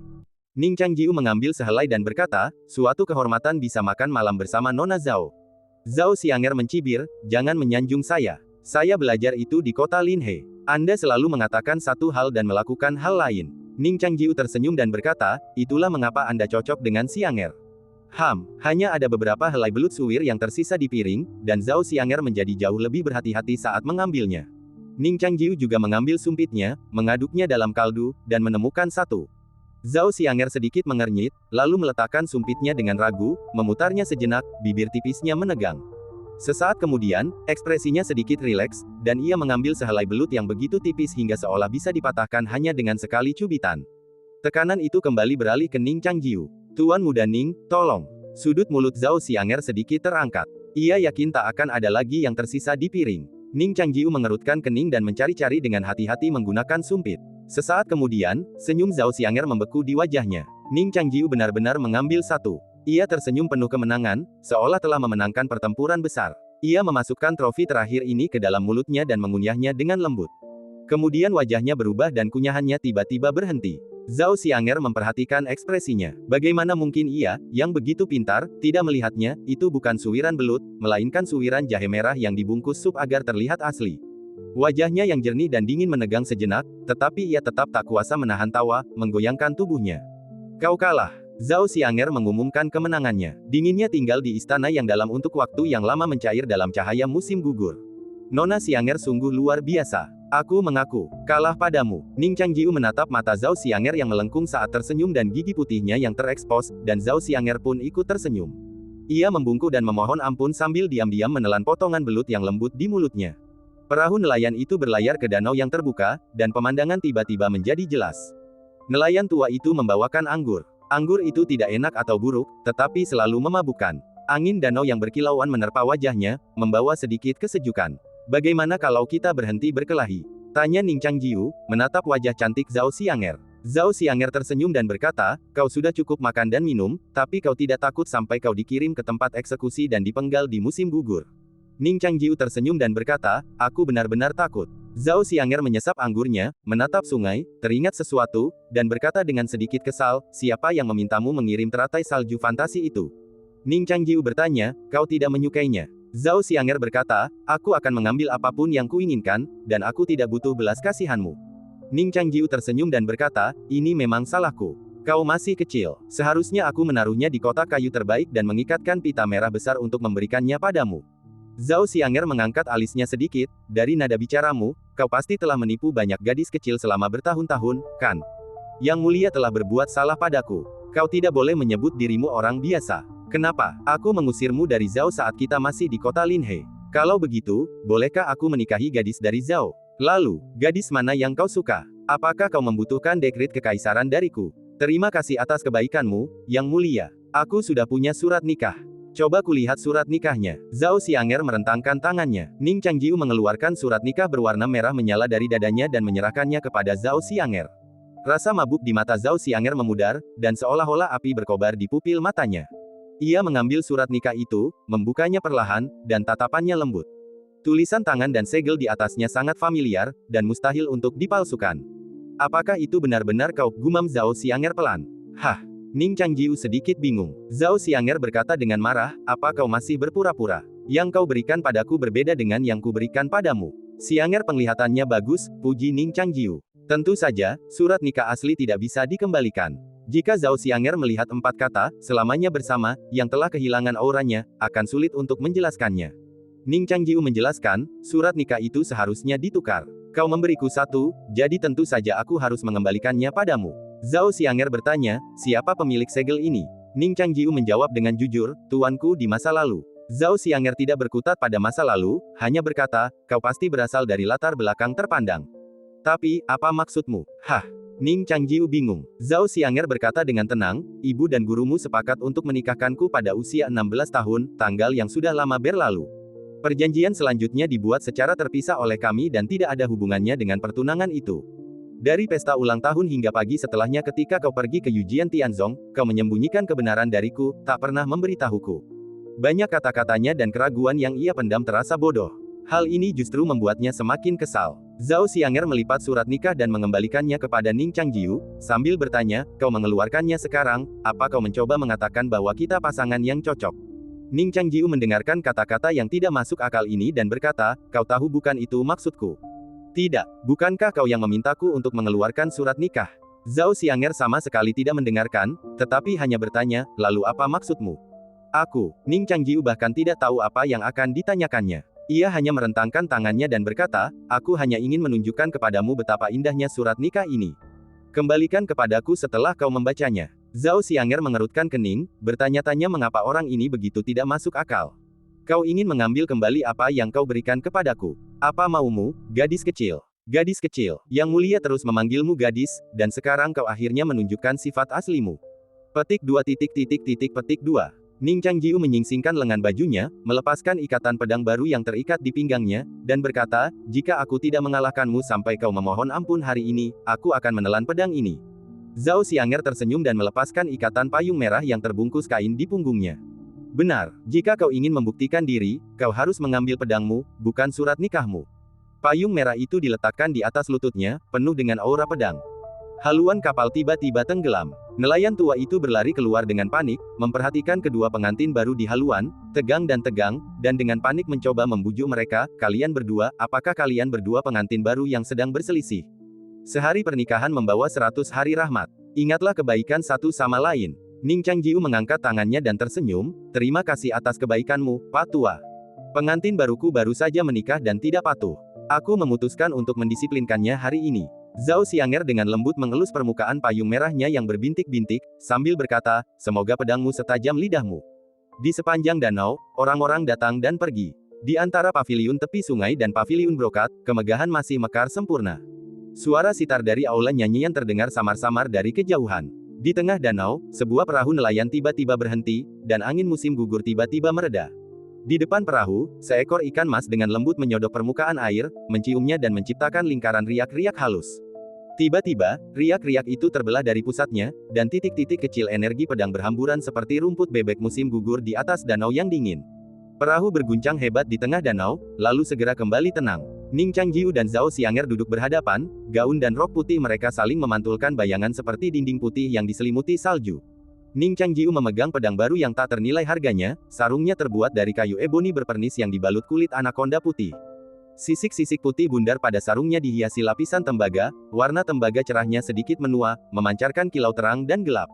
Ning Changjiu mengambil sehelai dan berkata, suatu kehormatan bisa makan malam bersama Nona Zhao. Zhao Xianger mencibir, jangan menyanjung saya. Saya belajar itu di kota Linhe. Anda selalu mengatakan satu hal dan melakukan hal lain. Ning Changjiu tersenyum dan berkata, itulah mengapa Anda cocok dengan Xianger. Hanya ada beberapa helai belut suwir yang tersisa di piring, dan Zhao Xianger menjadi jauh lebih berhati-hati saat mengambilnya. Ning Changjiu juga mengambil sumpitnya, mengaduknya dalam kaldu, dan menemukan satu. Zhao Xianger sedikit mengernyit, lalu meletakkan sumpitnya dengan ragu, memutarnya sejenak, bibir tipisnya menegang. Sesaat kemudian, ekspresinya sedikit rileks, dan ia mengambil sehelai belut yang begitu tipis hingga seolah bisa dipatahkan hanya dengan sekali cubitan. Tekanan itu kembali beralih ke Ning Changjiu. Tuan muda Ning, tolong. Sudut mulut Zhao Xianger sedikit terangkat. Ia yakin tak akan ada lagi yang tersisa di piring. Ning Changjiu mengerutkan kening dan mencari-cari dengan hati-hati menggunakan sumpit. Sesaat kemudian, senyum Zhao Xianger membeku di wajahnya. Ning Changjiu benar-benar mengambil satu. Ia tersenyum penuh kemenangan, seolah telah memenangkan pertempuran besar. Ia memasukkan trofi terakhir ini ke dalam mulutnya dan mengunyahnya dengan lembut. Kemudian wajahnya berubah dan kunyahannya tiba-tiba berhenti. Zhao Xianger memperhatikan ekspresinya. Bagaimana mungkin ia, yang begitu pintar, tidak melihatnya, itu bukan suwiran belut, melainkan suwiran jahe merah yang dibungkus sup agar terlihat asli. Wajahnya yang jernih dan dingin menegang sejenak, tetapi ia tetap tak kuasa menahan tawa, menggoyangkan tubuhnya. Kau kalah. Zhao Xianger mengumumkan kemenangannya. Dinginnya tinggal di istana yang dalam untuk waktu yang lama mencair dalam cahaya musim gugur. Nona Xianger sungguh luar biasa. Aku mengaku, kalah padamu. Ning Changjiu menatap mata Zhao Xianger yang melengkung saat tersenyum dan gigi putihnya yang terekspos, dan Zhao Xianger pun ikut tersenyum. Ia membungkuk dan memohon ampun sambil diam-diam menelan potongan belut yang lembut di mulutnya. Perahu nelayan itu berlayar ke danau yang terbuka, dan pemandangan tiba-tiba menjadi jelas. Nelayan tua itu membawakan anggur. Anggur itu tidak enak atau buruk, tetapi selalu memabukkan. Angin danau yang berkilauan menerpa wajahnya, membawa sedikit kesejukan. Bagaimana kalau kita berhenti berkelahi? Tanya Ning Changjiu, menatap wajah cantik Zhao Xianger. Zhao Xianger tersenyum dan berkata, kau sudah cukup makan dan minum, tapi kau tidak takut sampai kau dikirim ke tempat eksekusi dan dipenggal di musim gugur. Ning Changjiu tersenyum dan berkata, aku benar-benar takut. Zhao Xianger menyesap anggurnya, menatap sungai, teringat sesuatu, dan berkata dengan sedikit kesal, siapa yang memintamu mengirim teratai salju fantasi itu? Ning Changjiu bertanya, kau tidak menyukainya? Zhao Xianger berkata, aku akan mengambil apapun yang kuinginkan, dan aku tidak butuh belas kasihanmu. Ning Changjiu tersenyum dan berkata, ini memang salahku. Kau masih kecil. Seharusnya aku menaruhnya di kotak kayu terbaik dan mengikatkan pita merah besar untuk memberikannya padamu. Zhao Xianger mengangkat alisnya sedikit, dari nada bicaramu, kau pasti telah menipu banyak gadis kecil selama bertahun-tahun, kan? Yang mulia telah berbuat salah padaku. Kau tidak boleh menyebut dirimu orang biasa. Kenapa? Aku mengusirmu dari Zhao saat kita masih di kota Linhe. Kalau begitu, bolehkah aku menikahi gadis dari Zhao? Lalu, gadis mana yang kau suka? Apakah kau membutuhkan dekret kekaisaran dariku? Terima kasih atas kebaikanmu, Yang Mulia. Aku sudah punya surat nikah. Coba kulihat surat nikahnya. Zhao Xianger merentangkan tangannya. Ning Changjiu mengeluarkan surat nikah berwarna merah menyala dari dadanya dan menyerahkannya kepada Zhao Xianger. Rasa mabuk di mata Zhao Xianger memudar, dan seolah-olah api berkobar di pupil matanya. Ia mengambil surat nikah itu, membukanya perlahan, dan tatapannya lembut. Tulisan tangan dan segel di atasnya sangat familiar, dan mustahil untuk dipalsukan. Apakah itu benar-benar kau? Gumam Zhao Xianger pelan. Hah? Ning Changjiu sedikit bingung. Zhao Xianger berkata dengan marah, apa kau masih berpura-pura? Yang kau berikan padaku berbeda dengan yang kuberikan padamu. Xianger penglihatannya bagus, puji Ning Changjiu. Tentu saja, surat nikah asli tidak bisa dikembalikan. Jika Zhao Xianger melihat 4 kata, selamanya bersama, yang telah kehilangan auranya, akan sulit untuk menjelaskannya. Ning Changjiu menjelaskan, surat nikah itu seharusnya ditukar. Kau memberiku satu, jadi tentu saja aku harus mengembalikannya padamu. Zhao Xianger bertanya, siapa pemilik segel ini? Ning Changjiu menjawab dengan jujur, tuanku di masa lalu. Zhao Xianger tidak berkutat pada masa lalu, hanya berkata, kau pasti berasal dari latar belakang terpandang. Tapi, apa maksudmu? Hah? Ning Changjiu bingung. Zhao Xianger berkata dengan tenang, ibu dan gurumu sepakat untuk menikahkanku pada usia 16 tahun, tanggal yang sudah lama berlalu. Perjanjian selanjutnya dibuat secara terpisah oleh kami dan tidak ada hubungannya dengan pertunangan itu. Dari pesta ulang tahun hingga pagi setelahnya ketika kau pergi ke Yujian Tianzong, kau menyembunyikan kebenaran dariku, tak pernah memberitahuku. Banyak kata-katanya dan keraguan yang ia pendam terasa bodoh. Hal ini justru membuatnya semakin kesal. Zhao Xianger melipat surat nikah dan mengembalikannya kepada Ning Changjiu, sambil bertanya, kau mengeluarkannya sekarang, apa kau mencoba mengatakan bahwa kita pasangan yang cocok? Ning Changjiu mendengarkan kata-kata yang tidak masuk akal ini dan berkata, kau tahu bukan itu maksudku. Tidak, bukankah kau yang memintaku untuk mengeluarkan surat nikah? Zhao Xianger sama sekali tidak mendengarkan, tetapi hanya bertanya, lalu apa maksudmu? Aku, Ning Changjiu bahkan tidak tahu apa yang akan ditanyakannya. Ia hanya merentangkan tangannya dan berkata, aku hanya ingin menunjukkan kepadamu betapa indahnya surat nikah ini. Kembalikan kepadaku setelah kau membacanya. Zhao Xianger mengerutkan kening, bertanya-tanya mengapa orang ini begitu tidak masuk akal. Kau ingin mengambil kembali apa yang kau berikan kepadaku. Apa maumu, gadis kecil? Gadis kecil, Yang Mulia terus memanggilmu gadis, dan sekarang kau akhirnya menunjukkan sifat aslimu. Petik 2. Petik 2. Ning Changjiu menyingsingkan lengan bajunya, melepaskan ikatan pedang baru yang terikat di pinggangnya, dan berkata, jika aku tidak mengalahkanmu sampai kau memohon ampun hari ini, aku akan menelan pedang ini. Zhao Xianger tersenyum dan melepaskan ikatan payung merah yang terbungkus kain di punggungnya. Benar, jika kau ingin membuktikan diri, kau harus mengambil pedangmu, bukan surat nikahmu. Payung merah itu diletakkan di atas lututnya, penuh dengan aura pedang. Haluan kapal tiba-tiba tenggelam. Nelayan tua itu berlari keluar dengan panik, memperhatikan kedua pengantin baru di haluan, tegang, dan dengan panik mencoba membujuk mereka, "Kalian berdua, apakah kalian berdua pengantin baru yang sedang berselisih? Sehari pernikahan membawa 100 hari rahmat. Ingatlah kebaikan satu sama lain." Ning Changjiu mengangkat tangannya dan tersenyum, "Terima kasih atas kebaikanmu, Pak Tua. Pengantin baruku baru saja menikah dan tidak patuh. Aku memutuskan untuk mendisiplinkannya hari ini." Zhao Xianger dengan lembut mengelus permukaan payung merahnya yang berbintik-bintik, sambil berkata, "Semoga pedangmu setajam lidahmu." Di sepanjang danau, orang-orang datang dan pergi. Di antara paviliun tepi sungai dan paviliun brokat, kemegahan masih mekar sempurna. Suara sitar dari aula nyanyian terdengar samar-samar dari kejauhan. Di tengah danau, sebuah perahu nelayan tiba-tiba berhenti, dan angin musim gugur tiba-tiba mereda. Di depan perahu, seekor ikan mas dengan lembut menyodok permukaan air, menciumnya dan menciptakan lingkaran riak-riak halus. Tiba-tiba, riak-riak itu terbelah dari pusatnya, dan titik-titik kecil energi pedang berhamburan seperti rumput bebek musim gugur di atas danau yang dingin. Perahu berguncang hebat di tengah danau, lalu segera kembali tenang. Ning Changjiu dan Zhao Xianger duduk berhadapan, gaun dan rok putih mereka saling memantulkan bayangan seperti dinding putih yang diselimuti salju. Ning Changjiu memegang pedang baru yang tak ternilai harganya, sarungnya terbuat dari kayu eboni berpernis yang dibalut kulit anakonda putih. Sisik-sisik putih bundar pada sarungnya dihiasi lapisan tembaga, warna tembaga cerahnya sedikit menua, memancarkan kilau terang dan gelap.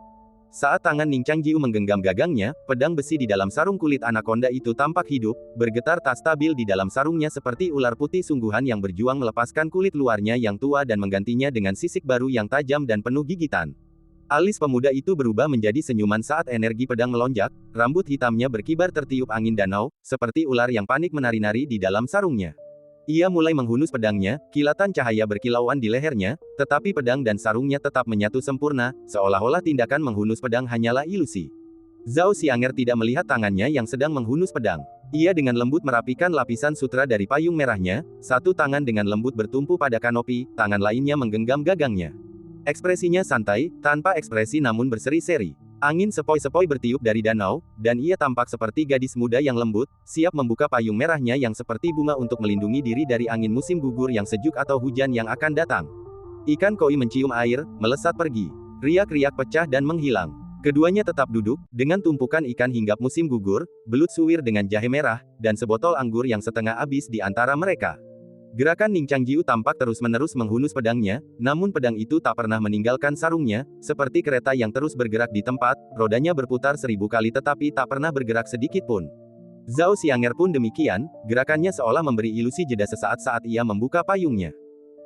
Saat tangan Ning Changjiu menggenggam gagangnya, pedang besi di dalam sarung kulit anakonda itu tampak hidup, bergetar tak stabil di dalam sarungnya seperti ular putih sungguhan yang berjuang melepaskan kulit luarnya yang tua dan menggantinya dengan sisik baru yang tajam dan penuh gigitan. Alis pemuda itu berubah menjadi senyuman saat energi pedang melonjak, rambut hitamnya berkibar tertiup angin danau, seperti ular yang panik menari-nari di dalam sarungnya. Ia mulai menghunus pedangnya, kilatan cahaya berkilauan di lehernya, tetapi pedang dan sarungnya tetap menyatu sempurna, seolah-olah tindakan menghunus pedang hanyalah ilusi. Zhao Xianger tidak melihat tangannya yang sedang menghunus pedang. Ia dengan lembut merapikan lapisan sutra dari payung merahnya, satu tangan dengan lembut bertumpu pada kanopi, tangan lainnya menggenggam gagangnya. Ekspresinya santai, tanpa ekspresi namun berseri-seri. Angin sepoi-sepoi bertiup dari danau, dan ia tampak seperti gadis muda yang lembut, siap membuka payung merahnya yang seperti bunga untuk melindungi diri dari angin musim gugur yang sejuk atau hujan yang akan datang. Ikan koi mencium air, melesat pergi. Riak-riak pecah dan menghilang. Keduanya tetap duduk, dengan tumpukan ikan hinggap musim gugur, belut suwir dengan jahe merah, dan sebotol anggur yang setengah habis di antara mereka. Gerakan Ning Changjiu tampak terus-menerus menghunus pedangnya, namun pedang itu tak pernah meninggalkan sarungnya, seperti kereta yang terus bergerak di tempat, rodanya berputar 1000 kali tetapi tak pernah bergerak sedikit pun. Zhao Xianger pun demikian, gerakannya seolah memberi ilusi jeda sesaat saat ia membuka payungnya.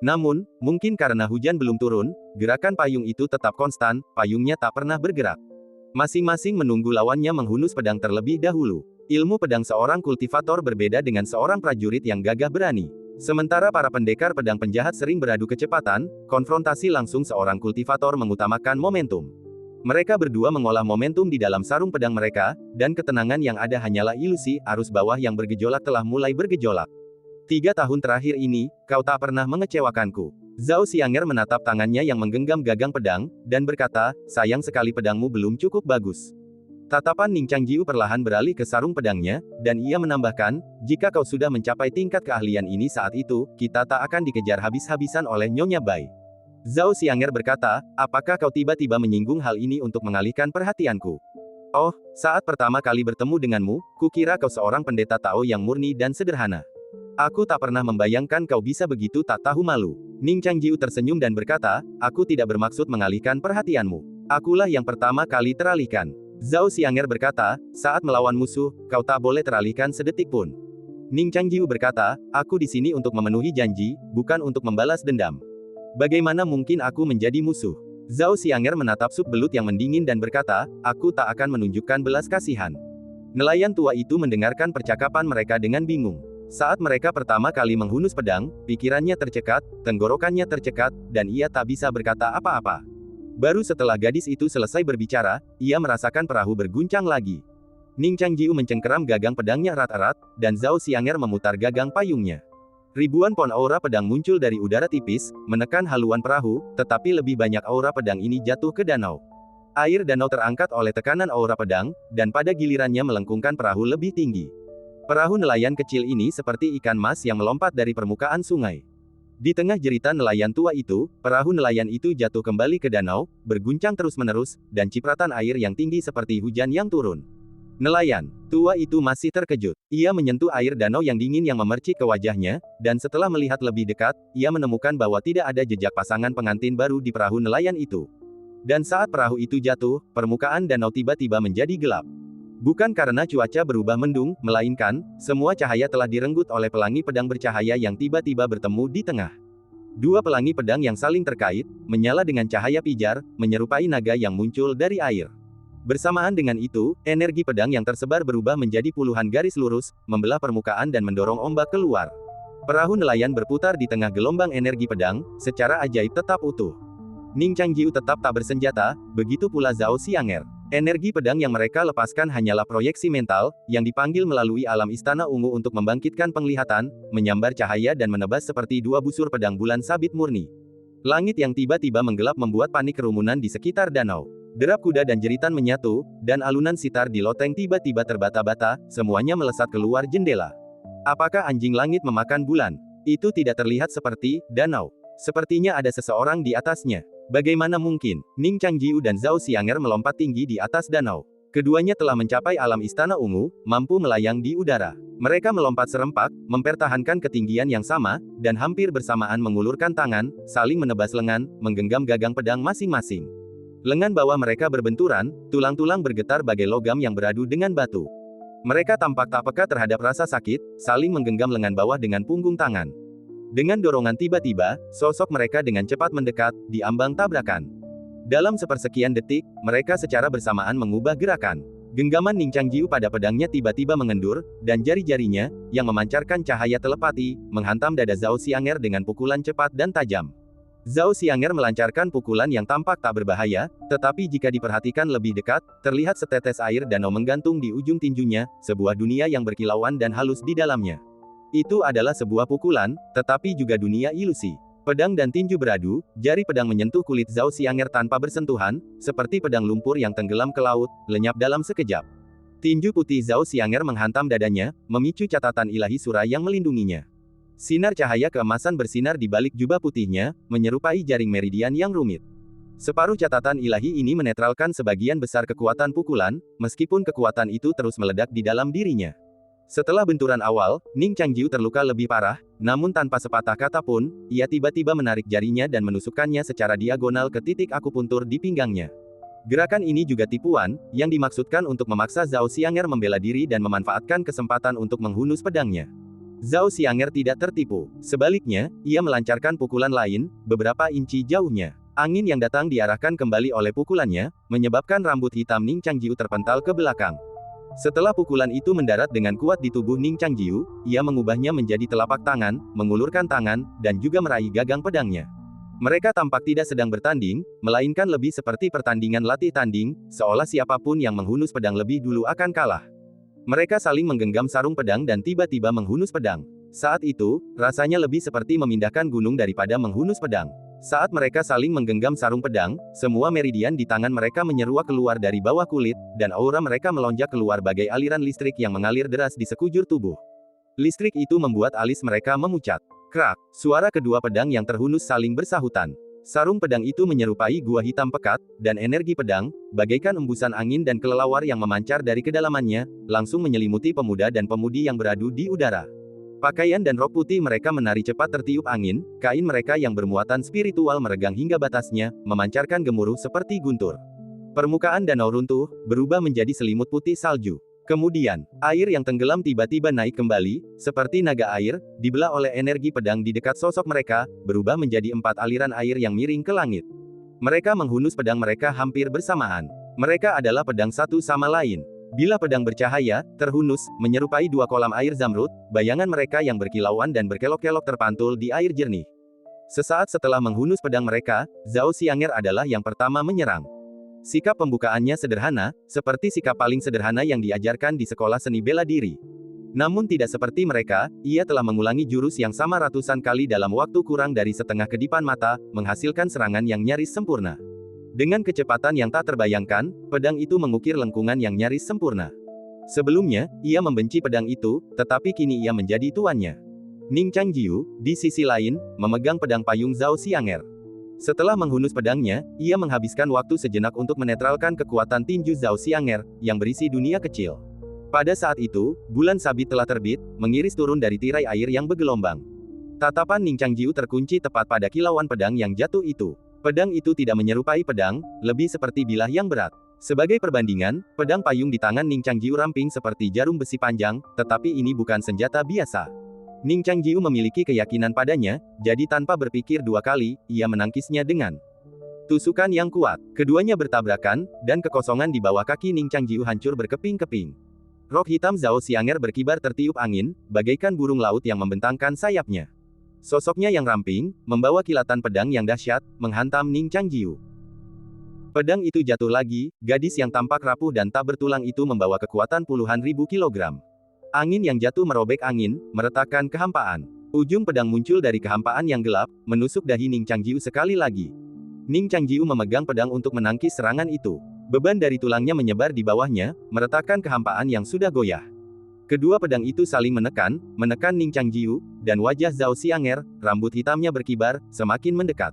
Namun, mungkin karena hujan belum turun, gerakan payung itu tetap konstan, payungnya tak pernah bergerak. Masing-masing menunggu lawannya menghunus pedang terlebih dahulu. Ilmu pedang seorang kultivator berbeda dengan seorang prajurit yang gagah berani. Sementara para pendekar pedang penjahat sering beradu kecepatan, konfrontasi langsung seorang kultivator mengutamakan momentum. Mereka berdua mengolah momentum di dalam sarung pedang mereka, dan ketenangan yang ada hanyalah ilusi, arus bawah yang bergejolak telah mulai bergejolak. 3 tahun terakhir ini, kau tak pernah mengecewakanku. Zhao Xianger menatap tangannya yang menggenggam gagang pedang, dan berkata, sayang sekali pedangmu belum cukup bagus. Tatapan Ning Changjiu perlahan beralih ke sarung pedangnya, dan ia menambahkan, jika kau sudah mencapai tingkat keahlian ini saat itu, kita tak akan dikejar habis-habisan oleh Nyonya Bai. Zhao Xianger berkata, apakah kau tiba-tiba menyinggung hal ini untuk mengalihkan perhatianku? Oh, saat pertama kali bertemu denganmu, kukira kau seorang pendeta Tao yang murni dan sederhana. Aku tak pernah membayangkan kau bisa begitu tak tahu malu. Ning Changjiu tersenyum dan berkata, aku tidak bermaksud mengalihkan perhatianmu. Akulah yang pertama kali teralihkan. Zhao Xianger berkata, saat melawan musuh, kau tak boleh teralihkan sedetik pun. Ning Changjiu berkata, aku di sini untuk memenuhi janji, bukan untuk membalas dendam. Bagaimana mungkin aku menjadi musuh? Zhao Xianger menatap sup belut yang mendingin dan berkata, aku tak akan menunjukkan belas kasihan. Nelayan tua itu mendengarkan percakapan mereka dengan bingung. Saat mereka pertama kali menghunus pedang, pikirannya tercekat, tenggorokannya tercekat, dan ia tak bisa berkata apa-apa. Baru setelah gadis itu selesai berbicara, ia merasakan perahu berguncang lagi. Ning Changjiu mencengkeram gagang pedangnya erat-erat, dan Zhao Xianger memutar gagang payungnya. Ribuan pon aura pedang muncul dari udara tipis, menekan haluan perahu, tetapi lebih banyak aura pedang ini jatuh ke danau. Air danau terangkat oleh tekanan aura pedang, dan pada gilirannya melengkungkan perahu lebih tinggi. Perahu nelayan kecil ini seperti ikan mas yang melompat dari permukaan sungai. Di tengah jeritan nelayan tua itu, perahu nelayan itu jatuh kembali ke danau, berguncang terus-menerus, dan cipratan air yang tinggi seperti hujan yang turun. Nelayan tua itu masih terkejut. Ia menyentuh air danau yang dingin yang memercik ke wajahnya, dan setelah melihat lebih dekat, ia menemukan bahwa tidak ada jejak pasangan pengantin baru di perahu nelayan itu. Dan saat perahu itu jatuh, permukaan danau tiba-tiba menjadi gelap. Bukan karena cuaca berubah mendung, melainkan, semua cahaya telah direnggut oleh pelangi pedang bercahaya yang tiba-tiba bertemu di tengah. Dua pelangi pedang yang saling terkait, menyala dengan cahaya pijar, menyerupai naga yang muncul dari air. Bersamaan dengan itu, energi pedang yang tersebar berubah menjadi puluhan garis lurus, membelah permukaan dan mendorong ombak keluar. Perahu nelayan berputar di tengah gelombang energi pedang, secara ajaib tetap utuh. Ning Changjiu tetap tak bersenjata, begitu pula Zhao Xianger. Energi pedang yang mereka lepaskan hanyalah proyeksi mental, yang dipanggil melalui alam istana ungu untuk membangkitkan penglihatan, menyambar cahaya dan menebas seperti dua busur pedang bulan sabit murni. Langit yang tiba-tiba menggelap membuat panik kerumunan di sekitar danau. Derap kuda dan jeritan menyatu, dan alunan sitar di loteng tiba-tiba terbata-bata, semuanya melesat keluar jendela. Apakah anjing langit memakan bulan? Itu tidak terlihat seperti danau. Sepertinya ada seseorang di atasnya. Bagaimana mungkin? Ning Changjiu dan Zhao Xianger melompat tinggi di atas danau. Keduanya telah mencapai alam istana ungu, mampu melayang di udara. Mereka melompat serempak, mempertahankan ketinggian yang sama, dan hampir bersamaan mengulurkan tangan, saling menebas lengan, menggenggam gagang pedang masing-masing. Lengan bawah mereka berbenturan, tulang-tulang bergetar bagai logam yang beradu dengan batu. Mereka tampak tak peka terhadap rasa sakit, saling menggenggam lengan bawah dengan punggung tangan. Dengan dorongan tiba-tiba, sosok mereka dengan cepat mendekat, di ambang tabrakan. Dalam sepersekian detik, mereka secara bersamaan mengubah gerakan. Genggaman Ning Changjiu pada pedangnya tiba-tiba mengendur, dan jari-jarinya, yang memancarkan cahaya telepati, menghantam dada Zhao Xianger dengan pukulan cepat dan tajam. Zhao Xianger melancarkan pukulan yang tampak tak berbahaya, tetapi jika diperhatikan lebih dekat, terlihat setetes air danau menggantung di ujung tinjunya, sebuah dunia yang berkilauan dan halus di dalamnya. Itu adalah sebuah pukulan, tetapi juga dunia ilusi. Pedang dan tinju beradu, jari pedang menyentuh kulit Zhao Xianger tanpa bersentuhan, seperti pedang lumpur yang tenggelam ke laut, lenyap dalam sekejap. Tinju putih Zhao Xianger menghantam dadanya, memicu catatan ilahi sura yang melindunginya. Sinar cahaya keemasan bersinar di balik jubah putihnya, menyerupai jaring meridian yang rumit. Separuh catatan ilahi ini menetralkan sebagian besar kekuatan pukulan, meskipun kekuatan itu terus meledak di dalam dirinya. Setelah benturan awal, Ning Changjiu terluka lebih parah, namun tanpa sepatah kata pun, ia tiba-tiba menarik jarinya dan menusukkannya secara diagonal ke titik akupuntur di pinggangnya. Gerakan ini juga tipuan, yang dimaksudkan untuk memaksa Zhao Xianger membela diri dan memanfaatkan kesempatan untuk menghunus pedangnya. Zhao Xianger tidak tertipu. Sebaliknya, ia melancarkan pukulan lain, beberapa inci jauhnya. Angin yang datang diarahkan kembali oleh pukulannya, menyebabkan rambut hitam Ning Changjiu terpental ke belakang. Setelah pukulan itu mendarat dengan kuat di tubuh Ning Changjiu, ia mengubahnya menjadi telapak tangan, mengulurkan tangan, dan juga meraih gagang pedangnya. Mereka tampak tidak sedang bertanding, melainkan lebih seperti pertandingan latih tanding, seolah siapapun yang menghunus pedang lebih dulu akan kalah. Mereka saling menggenggam sarung pedang dan tiba-tiba menghunus pedang. Saat itu, rasanya lebih seperti memindahkan gunung daripada menghunus pedang. Saat mereka saling menggenggam sarung pedang, semua meridian di tangan mereka menyeruak keluar dari bawah kulit, dan aura mereka melonjak keluar bagai aliran listrik yang mengalir deras di sekujur tubuh. Listrik itu membuat alis mereka memucat. Krak, suara kedua pedang yang terhunus saling bersahutan. Sarung pedang itu menyerupai gua hitam pekat, dan energi pedang, bagaikan embusan angin dan kelelawar yang memancar dari kedalamannya, langsung menyelimuti pemuda dan pemudi yang beradu di udara. Pakaian dan rok putih mereka menari cepat tertiup angin, kain mereka yang bermuatan spiritual meregang hingga batasnya, memancarkan gemuruh seperti guntur. Permukaan danau runtuh, berubah menjadi selimut putih salju. Kemudian, air yang tenggelam tiba-tiba naik kembali, seperti naga air, dibelah oleh energi pedang di dekat sosok mereka, berubah menjadi 4 aliran air yang miring ke langit. Mereka menghunus pedang mereka hampir bersamaan. Mereka adalah pedang satu sama lain. Bila pedang bercahaya, terhunus, menyerupai 2 kolam air zamrud, bayangan mereka yang berkilauan dan berkelok-kelok terpantul di air jernih. Sesaat setelah menghunus pedang mereka, Zhao Xianger adalah yang pertama menyerang. Sikap pembukaannya sederhana, seperti sikap paling sederhana yang diajarkan di sekolah seni bela diri. Namun tidak seperti mereka, ia telah mengulangi jurus yang sama ratusan kali dalam waktu kurang dari setengah kedipan mata, menghasilkan serangan yang nyaris sempurna. Dengan kecepatan yang tak terbayangkan, pedang itu mengukir lengkungan yang nyaris sempurna. Sebelumnya, ia membenci pedang itu, tetapi kini ia menjadi tuannya. Ning Changjiu, di sisi lain, memegang pedang payung Zhao Xianger. Setelah menghunus pedangnya, ia menghabiskan waktu sejenak untuk menetralkan kekuatan tinju Zhao Xianger, yang berisi dunia kecil. Pada saat itu, bulan sabit telah terbit, mengiris turun dari tirai air yang bergelombang. Tatapan Ning Changjiu terkunci tepat pada kilauan pedang yang jatuh itu. Pedang itu tidak menyerupai pedang, lebih seperti bilah yang berat. Sebagai perbandingan, pedang payung di tangan Ning Changjiu ramping seperti jarum besi panjang, tetapi ini bukan senjata biasa. Ning Changjiu memiliki keyakinan padanya, jadi tanpa berpikir dua kali, ia menangkisnya dengan tusukan yang kuat. Keduanya bertabrakan, dan kekosongan di bawah kaki Ning Changjiu hancur berkeping-keping. Rok hitam Zhao Xianger berkibar tertiup angin, bagaikan burung laut yang membentangkan sayapnya. Sosoknya yang ramping, membawa kilatan pedang yang dahsyat, menghantam Ning Changjiu. Pedang itu jatuh lagi, gadis yang tampak rapuh dan tak bertulang itu membawa kekuatan puluhan ribu kilogram. Angin yang jatuh merobek angin, meretakkan kehampaan. Ujung pedang muncul dari kehampaan yang gelap, menusuk dahi Ning Changjiu sekali lagi. Ning Changjiu memegang pedang untuk menangkis serangan itu. Beban dari tulangnya menyebar di bawahnya, meretakkan kehampaan yang sudah goyah. Kedua pedang itu saling menekan Ning Changjiu, dan wajah Zhao Xianger, rambut hitamnya berkibar, semakin mendekat.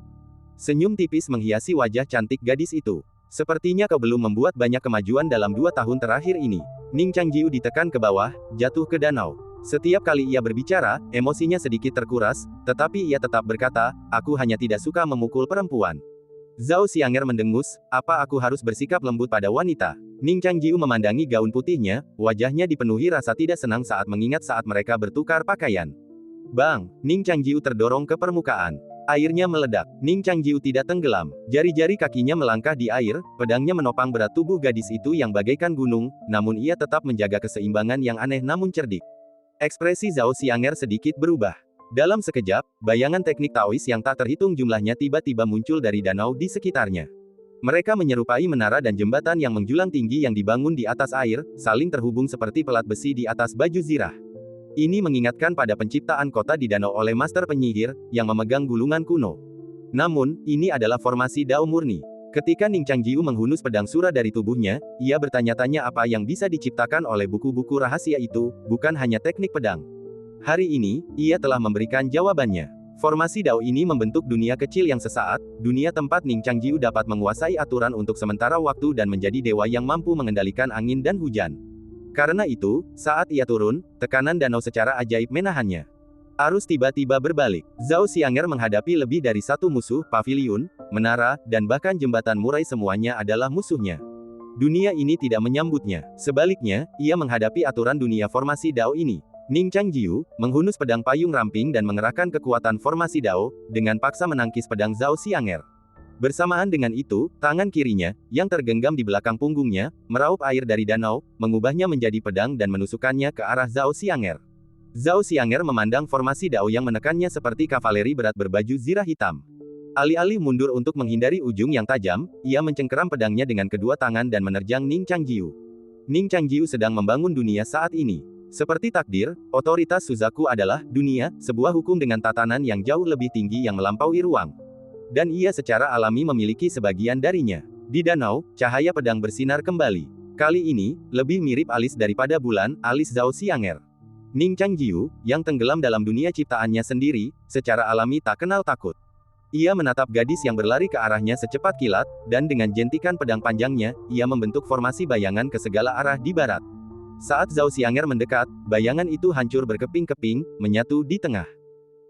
Senyum tipis menghiasi wajah cantik gadis itu. Sepertinya kau belum membuat banyak kemajuan dalam 2 tahun terakhir ini. Ning Changjiu ditekan ke bawah, jatuh ke danau. Setiap kali ia berbicara, emosinya sedikit terkuras, tetapi ia tetap berkata, aku hanya tidak suka memukul perempuan. Zhao Xianger mendengus, apa aku harus bersikap lembut pada wanita? Ning Changjiu memandangi gaun putihnya, wajahnya dipenuhi rasa tidak senang saat mengingat saat mereka bertukar pakaian. Bang! Ning Changjiu terdorong ke permukaan. Airnya meledak. Ning Changjiu tidak tenggelam. Jari-jari kakinya melangkah di air, pedangnya menopang berat tubuh gadis itu yang bagaikan gunung, namun ia tetap menjaga keseimbangan yang aneh namun cerdik. Ekspresi Zhao Xianger sedikit berubah. Dalam sekejap, bayangan teknik Taois yang tak terhitung jumlahnya tiba-tiba muncul dari danau di sekitarnya. Mereka menyerupai menara dan jembatan yang menjulang tinggi yang dibangun di atas air, saling terhubung seperti pelat besi di atas baju zirah. Ini mengingatkan pada penciptaan kota di danau oleh master penyihir, yang memegang gulungan kuno. Namun, ini adalah formasi Dao murni. Ketika Ning Changjiu menghunus pedang surah dari tubuhnya, ia bertanya-tanya apa yang bisa diciptakan oleh buku-buku rahasia itu, bukan hanya teknik pedang. Hari ini, ia telah memberikan jawabannya. Formasi Dao ini membentuk dunia kecil yang sesaat, dunia tempat Ning Changjiu dapat menguasai aturan untuk sementara waktu dan menjadi dewa yang mampu mengendalikan angin dan hujan. Karena itu, saat ia turun, tekanan danau secara ajaib menahannya. Arus tiba-tiba berbalik. Zhao Xianger menghadapi lebih dari satu musuh, paviliun, menara, dan bahkan jembatan murai semuanya adalah musuhnya. Dunia ini tidak menyambutnya. Sebaliknya, ia menghadapi aturan dunia formasi Dao ini. Ning Changjiu, menghunus pedang payung ramping dan mengerahkan kekuatan formasi Dao, dengan paksa menangkis pedang Zhao Xianger. Bersamaan dengan itu, tangan kirinya, yang tergenggam di belakang punggungnya, meraup air dari danau, mengubahnya menjadi pedang dan menusukkannya ke arah Zhao Xianger. Zhao Xianger memandang formasi Dao yang menekannya seperti kavaleri berat berbaju zirah hitam. Alih-alih mundur untuk menghindari ujung yang tajam, ia mencengkeram pedangnya dengan kedua tangan dan menerjang Ning Changjiu. Ning Changjiu sedang membangun dunia saat ini. Seperti takdir, otoritas Suzaku adalah dunia, sebuah hukum dengan tatanan yang jauh lebih tinggi yang melampaui ruang. Dan ia secara alami memiliki sebagian darinya. Di danau, cahaya pedang bersinar kembali. Kali ini, lebih mirip alis daripada bulan, alis Zhao Xianger. Ning Changjiu, yang tenggelam dalam dunia ciptaannya sendiri, secara alami tak kenal takut. Ia menatap gadis yang berlari ke arahnya secepat kilat, dan dengan jentikan pedang panjangnya, ia membentuk formasi bayangan ke segala arah di barat. Saat Zhao Xianger mendekat, bayangan itu hancur berkeping-keping, menyatu di tengah.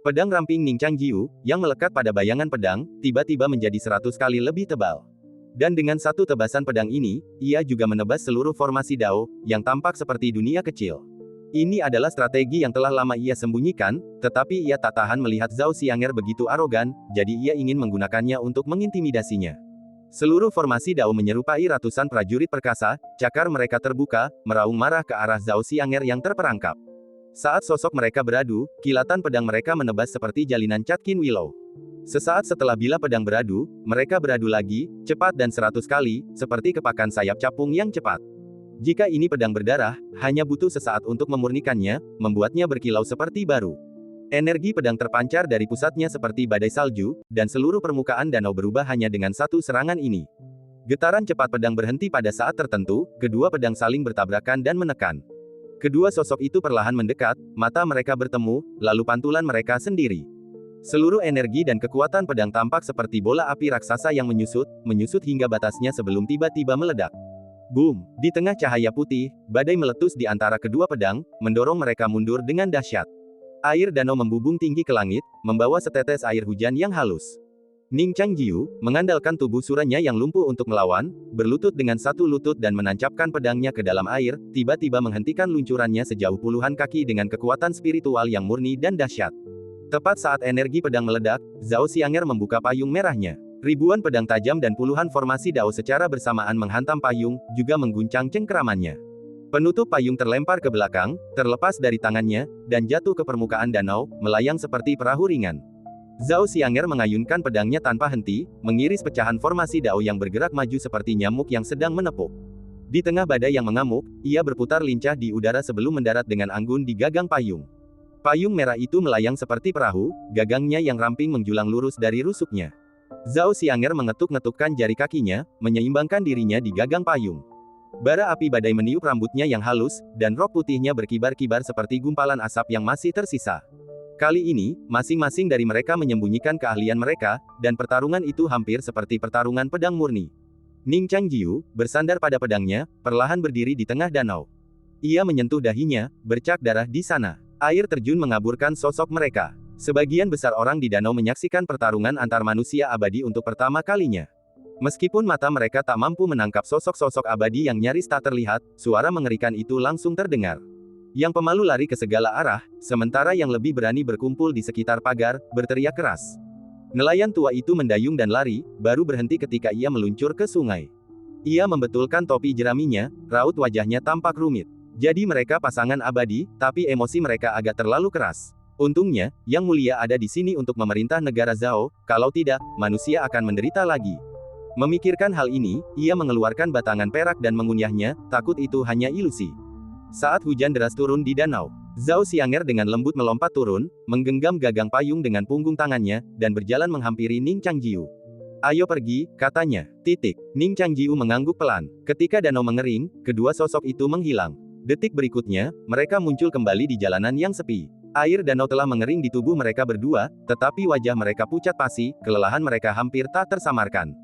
Pedang ramping Ning Changjiu, yang melekat pada bayangan pedang, tiba-tiba menjadi 100 kali lebih tebal. Dan dengan satu tebasan pedang ini, ia juga menebas seluruh formasi Dao, yang tampak seperti dunia kecil. Ini adalah strategi yang telah lama ia sembunyikan, tetapi ia tak tahan melihat Zhao Xianger begitu arogan, jadi ia ingin menggunakannya untuk mengintimidasinya. Seluruh formasi Dao menyerupai ratusan prajurit perkasa, cakar mereka terbuka, meraung marah ke arah Zhao Xianger yang terperangkap. Saat sosok mereka beradu, kilatan pedang mereka menebas seperti jalinan Catkin Willow. Sesaat setelah bilah pedang beradu, mereka beradu lagi, cepat dan 100 kali, seperti kepakan sayap capung yang cepat. Jika ini pedang berdarah, hanya butuh sesaat untuk memurnikannya, membuatnya berkilau seperti baru. Energi pedang terpancar dari pusatnya seperti badai salju, dan seluruh permukaan danau berubah hanya dengan satu serangan ini. Getaran cepat pedang berhenti pada saat tertentu, kedua pedang saling bertabrakan dan menekan. Kedua sosok itu perlahan mendekat, mata mereka bertemu, lalu pantulan mereka sendiri. Seluruh energi dan kekuatan pedang tampak seperti bola api raksasa yang menyusut hingga batasnya sebelum tiba-tiba meledak. Boom! Di tengah cahaya putih, badai meletus di antara kedua pedang, mendorong mereka mundur dengan dahsyat. Air danau membubung tinggi ke langit, membawa setetes air hujan yang halus. Ning Changjiu, mengandalkan tubuh suranya yang lumpuh untuk melawan, berlutut dengan satu lutut dan menancapkan pedangnya ke dalam air, tiba-tiba menghentikan luncurannya sejauh puluhan kaki dengan kekuatan spiritual yang murni dan dahsyat. Tepat saat energi pedang meledak, Zhao Xianger membuka payung merahnya. Ribuan pedang tajam dan puluhan formasi dao secara bersamaan menghantam payung, juga mengguncang cengkeramannya. Penutup payung terlempar ke belakang, terlepas dari tangannya, dan jatuh ke permukaan danau, melayang seperti perahu ringan. Zhao Xianger mengayunkan pedangnya tanpa henti, mengiris pecahan formasi dao yang bergerak maju seperti nyamuk yang sedang menepuk. Di tengah badai yang mengamuk, ia berputar lincah di udara sebelum mendarat dengan anggun di gagang payung. Payung merah itu melayang seperti perahu, gagangnya yang ramping menjulang lurus dari rusuknya. Zhao Xianger mengetuk-ngetukkan jari kakinya, menyeimbangkan dirinya di gagang payung. Bara api badai meniup rambutnya yang halus, dan rok putihnya berkibar-kibar seperti gumpalan asap yang masih tersisa. Kali ini, masing-masing dari mereka menyembunyikan keahlian mereka, dan pertarungan itu hampir seperti pertarungan pedang murni. Ning Changjiu, bersandar pada pedangnya, perlahan berdiri di tengah danau. Ia menyentuh dahinya, bercak darah di sana. Air terjun mengaburkan sosok mereka. Sebagian besar orang di danau menyaksikan pertarungan antar manusia abadi untuk pertama kalinya. Meskipun mata mereka tak mampu menangkap sosok-sosok abadi yang nyaris tak terlihat, suara mengerikan itu langsung terdengar. Yang pemalu lari ke segala arah, sementara yang lebih berani berkumpul di sekitar pagar, berteriak keras. Nelayan tua itu mendayung dan lari, baru berhenti ketika ia meluncur ke sungai. Ia membetulkan topi jeraminya, raut wajahnya tampak rumit. Jadi mereka pasangan abadi, tapi emosi mereka agak terlalu keras. Untungnya, Yang Mulia ada di sini untuk memerintah negara Zhao, kalau tidak, manusia akan menderita lagi. Memikirkan hal ini, ia mengeluarkan batangan perak dan mengunyahnya, takut itu hanya ilusi. Saat hujan deras turun di danau, Zhao Xianger dengan lembut melompat turun, menggenggam gagang payung dengan punggung tangannya, dan berjalan menghampiri Ning Changjiu. Ayo pergi, katanya. Ning Changjiu mengangguk pelan. Ketika danau mengering, kedua sosok itu menghilang. Detik berikutnya, mereka muncul kembali di jalanan yang sepi. Air danau telah mengering di tubuh mereka berdua, tetapi wajah mereka pucat pasi, kelelahan mereka hampir tak tersamarkan.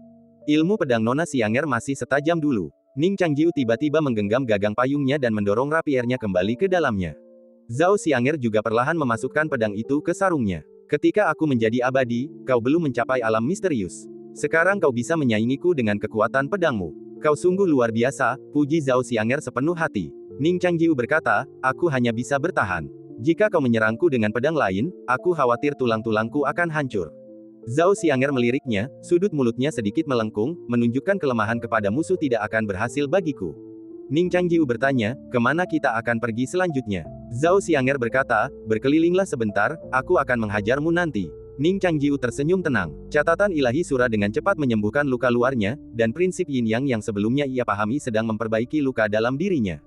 Ilmu pedang Nona Xianger masih setajam dulu. Ning Changjiu tiba-tiba menggenggam gagang payungnya dan mendorong rapiernya kembali ke dalamnya. Zhao Xianger juga perlahan memasukkan pedang itu ke sarungnya. Ketika aku menjadi abadi, kau belum mencapai alam misterius. Sekarang kau bisa menyaingiku dengan kekuatan pedangmu. Kau sungguh luar biasa, puji Zhao Xianger sepenuh hati. Ning Changjiu berkata, aku hanya bisa bertahan. Jika kau menyerangku dengan pedang lain, aku khawatir tulang-tulangku akan hancur. Zhao Xianger meliriknya, sudut mulutnya sedikit melengkung, menunjukkan kelemahan kepada musuh tidak akan berhasil bagiku. Ning Changjiu bertanya, kemana kita akan pergi selanjutnya? Zhao Xianger berkata, berkelilinglah sebentar, aku akan menghajarmu nanti. Ning Changjiu tersenyum tenang. Catatan ilahi surah dengan cepat menyembuhkan luka luarnya, dan prinsip yin yang sebelumnya ia pahami sedang memperbaiki luka dalam dirinya.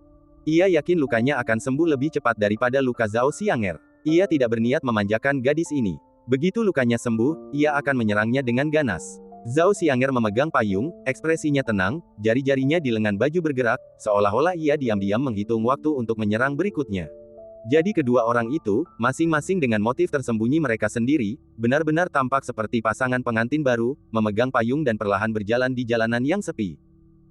Ia yakin lukanya akan sembuh lebih cepat daripada luka Zhao Xianger. Ia tidak berniat memanjakan gadis ini. Begitu lukanya sembuh, ia akan menyerangnya dengan ganas. Zhao Xianger memegang payung, ekspresinya tenang, jari-jarinya di lengan baju bergerak, seolah-olah ia diam-diam menghitung waktu untuk menyerang berikutnya. Jadi kedua orang itu, masing-masing dengan motif tersembunyi mereka sendiri, benar-benar tampak seperti pasangan pengantin baru, memegang payung dan perlahan berjalan di jalanan yang sepi.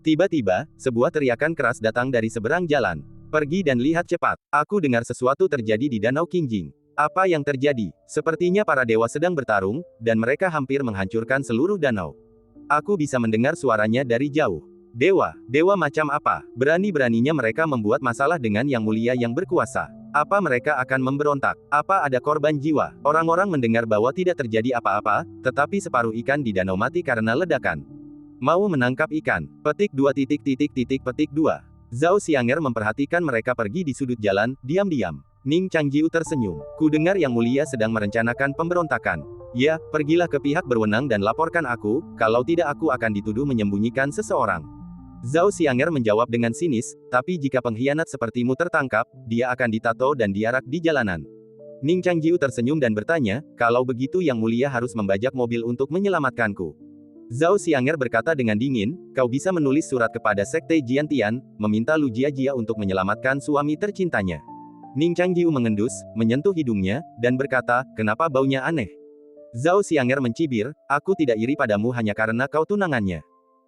Tiba-tiba, sebuah teriakan keras datang dari seberang jalan. Pergi dan lihat cepat. Aku dengar sesuatu terjadi di Danau Qingjing. Apa yang terjadi? Sepertinya para dewa sedang bertarung, dan mereka hampir menghancurkan seluruh danau. Aku bisa mendengar suaranya dari jauh. Dewa macam apa? Berani-beraninya mereka membuat masalah dengan Yang Mulia yang berkuasa. Apa mereka akan memberontak? Apa ada korban jiwa? Orang-orang mendengar bahwa tidak terjadi apa-apa, tetapi separuh ikan di danau mati karena ledakan. Mau menangkap ikan. Petik 2. Petik 2. Zhao Xianger memperhatikan mereka pergi di sudut jalan, diam-diam. Ning Changjiu tersenyum. Ku dengar Yang Mulia sedang merencanakan pemberontakan. Ya, pergilah ke pihak berwenang dan laporkan aku, kalau tidak aku akan dituduh menyembunyikan seseorang. Zhao Xianger menjawab dengan sinis, tapi jika pengkhianat sepertimu tertangkap, dia akan ditato dan diarak di jalanan. Ning Changjiu tersenyum dan bertanya, kalau begitu Yang Mulia harus membajak mobil untuk menyelamatkanku. Zhao Xianger berkata dengan dingin, kau bisa menulis surat kepada Sekte Jiantian, meminta Lu Jiajia untuk menyelamatkan suami tercintanya. Ning Changjiu mengendus, menyentuh hidungnya, dan berkata, kenapa baunya aneh? Zhao Xianger mencibir, aku tidak iri padamu hanya karena kau tunangannya.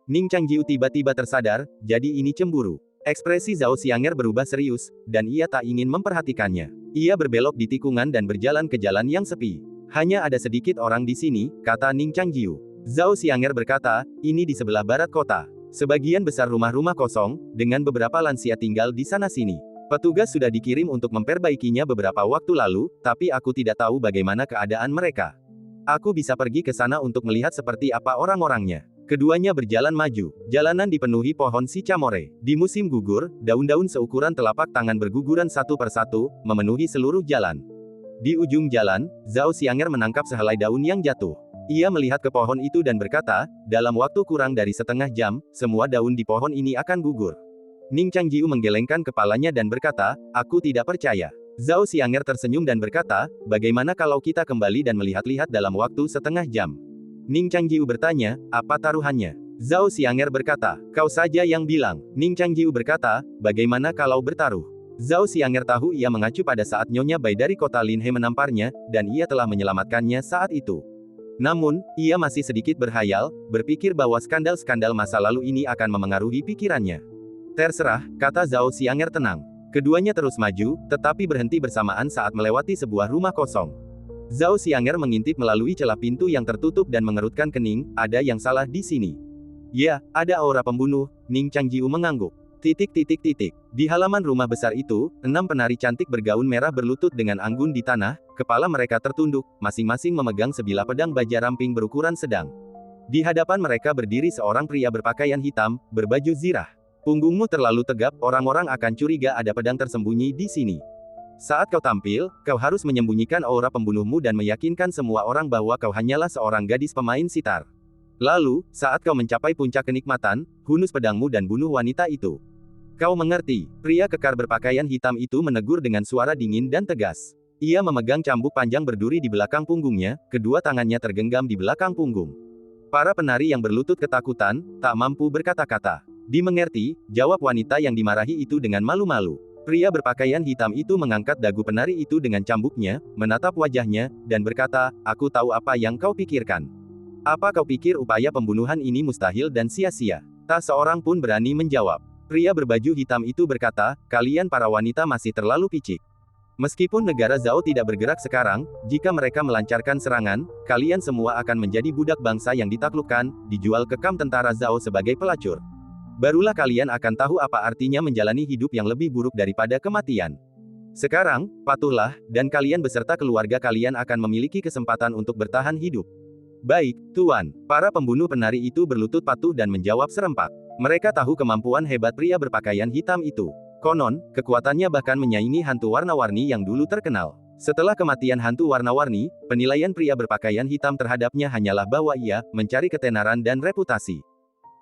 Ning Changjiu tiba-tiba tersadar, jadi ini cemburu. Ekspresi Zhao Xianger berubah serius, dan ia tak ingin memperhatikannya. Ia berbelok di tikungan dan berjalan ke jalan yang sepi. Hanya ada sedikit orang di sini, kata Ning Changjiu. Zhao Xianger berkata, ini di sebelah barat kota. Sebagian besar rumah-rumah kosong, dengan beberapa lansia tinggal di sana-sini. Petugas sudah dikirim untuk memperbaikinya beberapa waktu lalu, tapi aku tidak tahu bagaimana keadaan mereka. Aku bisa pergi ke sana untuk melihat seperti apa orang-orangnya. Keduanya berjalan maju. Jalanan dipenuhi pohon sycamore. Di musim gugur, daun-daun seukuran telapak tangan berguguran satu persatu, memenuhi seluruh jalan. Di ujung jalan, Zhao Xianger menangkap sehelai daun yang jatuh. Ia melihat ke pohon itu dan berkata, dalam waktu kurang dari setengah jam, semua daun di pohon ini akan gugur. Ning Changjiu menggelengkan kepalanya dan berkata, aku tidak percaya. Zhao Xianger tersenyum dan berkata, bagaimana kalau kita kembali dan melihat-lihat dalam waktu setengah jam? Ning Changjiu bertanya, apa taruhannya? Zhao Xianger berkata, kau saja yang bilang. Ning Changjiu berkata, bagaimana kalau bertaruh? Zhao Xianger tahu ia mengacu pada saat Nyonya Bai dari kota Linhe menamparnya, dan ia telah menyelamatkannya saat itu. Namun, ia masih sedikit berhayal, berpikir bahwa skandal-skandal masa lalu ini akan memengaruhi pikirannya. Terserah, kata Zhao Xianger tenang. Keduanya terus maju, tetapi berhenti bersamaan saat melewati sebuah rumah kosong. Zhao Xianger mengintip melalui celah pintu yang tertutup dan mengerutkan kening, ada yang salah di sini. Ya, ada aura pembunuh, Ning Changjiu mengangguk. Di halaman rumah besar itu, 6 penari cantik bergaun merah berlutut dengan anggun di tanah, kepala mereka tertunduk, masing-masing memegang sebilah pedang baja ramping berukuran sedang. Di hadapan mereka berdiri seorang pria berpakaian hitam, berbaju zirah. Punggungmu terlalu tegap, orang-orang akan curiga ada pedang tersembunyi di sini. Saat kau tampil, kau harus menyembunyikan aura pembunuhmu dan meyakinkan semua orang bahwa kau hanyalah seorang gadis pemain sitar. Lalu, saat kau mencapai puncak kenikmatan, hunus pedangmu dan bunuh wanita itu. Kau mengerti, pria kekar berpakaian hitam itu menegur dengan suara dingin dan tegas. Ia memegang cambuk panjang berduri di belakang punggungnya, kedua tangannya tergenggam di belakang punggung. Para penari yang berlutut ketakutan, tak mampu berkata-kata. Dimengerti, jawab wanita yang dimarahi itu dengan malu-malu. Pria berpakaian hitam itu mengangkat dagu penari itu dengan cambuknya, menatap wajahnya, dan berkata, aku tahu apa yang kau pikirkan. Apa kau pikir upaya pembunuhan ini mustahil dan sia-sia? Tak seorang pun berani menjawab. Pria berbaju hitam itu berkata, kalian para wanita masih terlalu picik. Meskipun negara Zhao tidak bergerak sekarang, jika mereka melancarkan serangan, kalian semua akan menjadi budak bangsa yang ditaklukkan, dijual ke kamp tentara Zhao sebagai pelacur. Barulah kalian akan tahu apa artinya menjalani hidup yang lebih buruk daripada kematian. Sekarang, patuhlah, dan kalian beserta keluarga kalian akan memiliki kesempatan untuk bertahan hidup. Baik, Tuan. Para pembunuh penari itu berlutut patuh dan menjawab serempak. Mereka tahu kemampuan hebat pria berpakaian hitam itu. Konon, kekuatannya bahkan menyaingi hantu warna-warni yang dulu terkenal. Setelah kematian hantu warna-warni, penilaian pria berpakaian hitam terhadapnya hanyalah bahwa ia mencari ketenaran dan reputasi.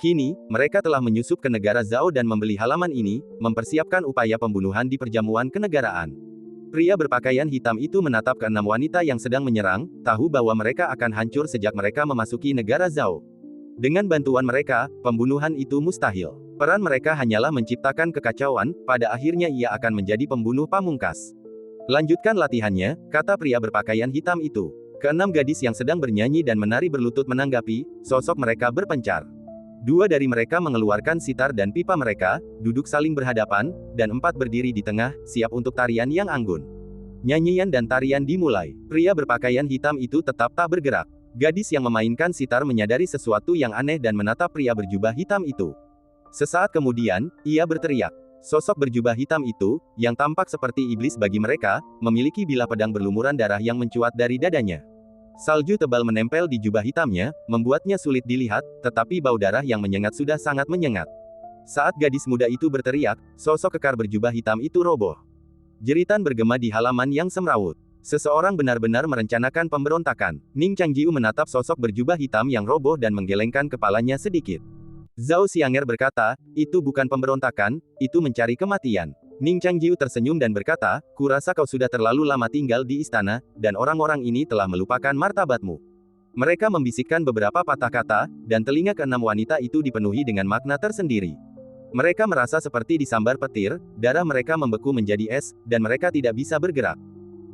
Kini, mereka telah menyusup ke negara Zhao dan membeli halaman ini, mempersiapkan upaya pembunuhan di perjamuan kenegaraan. Pria berpakaian hitam itu menatap ke 6 wanita yang sedang menyerang, tahu bahwa mereka akan hancur sejak mereka memasuki negara Zhao. Dengan bantuan mereka, pembunuhan itu mustahil. Peran mereka hanyalah menciptakan kekacauan, pada akhirnya ia akan menjadi pembunuh pamungkas. Lanjutkan latihannya, kata pria berpakaian hitam itu. Ke-6 gadis yang sedang bernyanyi dan menari berlutut menanggapi, sosok mereka berpencar. 2 dari mereka mengeluarkan sitar dan pipa mereka, duduk saling berhadapan, dan 4 berdiri di tengah, siap untuk tarian yang anggun. Nyanyian dan tarian dimulai. Pria berpakaian hitam itu tetap tak bergerak. Gadis yang memainkan sitar menyadari sesuatu yang aneh dan menatap pria berjubah hitam itu. Sesaat kemudian, ia berteriak. Sosok berjubah hitam itu, yang tampak seperti iblis bagi mereka, memiliki bilah pedang berlumuran darah yang mencuat dari dadanya. Salju tebal menempel di jubah hitamnya, membuatnya sulit dilihat, tetapi bau darah yang menyengat sudah sangat menyengat. Saat gadis muda itu berteriak, sosok kekar berjubah hitam itu roboh. Jeritan bergema di halaman yang semrawut. Seseorang benar-benar merencanakan pemberontakan. Ning Changjiu menatap sosok berjubah hitam yang roboh dan menggelengkan kepalanya sedikit. Zhao Xianger berkata, itu bukan pemberontakan, itu mencari kematian. Ning Changjiu tersenyum dan berkata, kurasa kau sudah terlalu lama tinggal di istana, dan orang-orang ini telah melupakan martabatmu. Mereka membisikkan beberapa patah kata, dan telinga keenam wanita itu dipenuhi dengan makna tersendiri. Mereka merasa seperti disambar petir, darah mereka membeku menjadi es, dan mereka tidak bisa bergerak.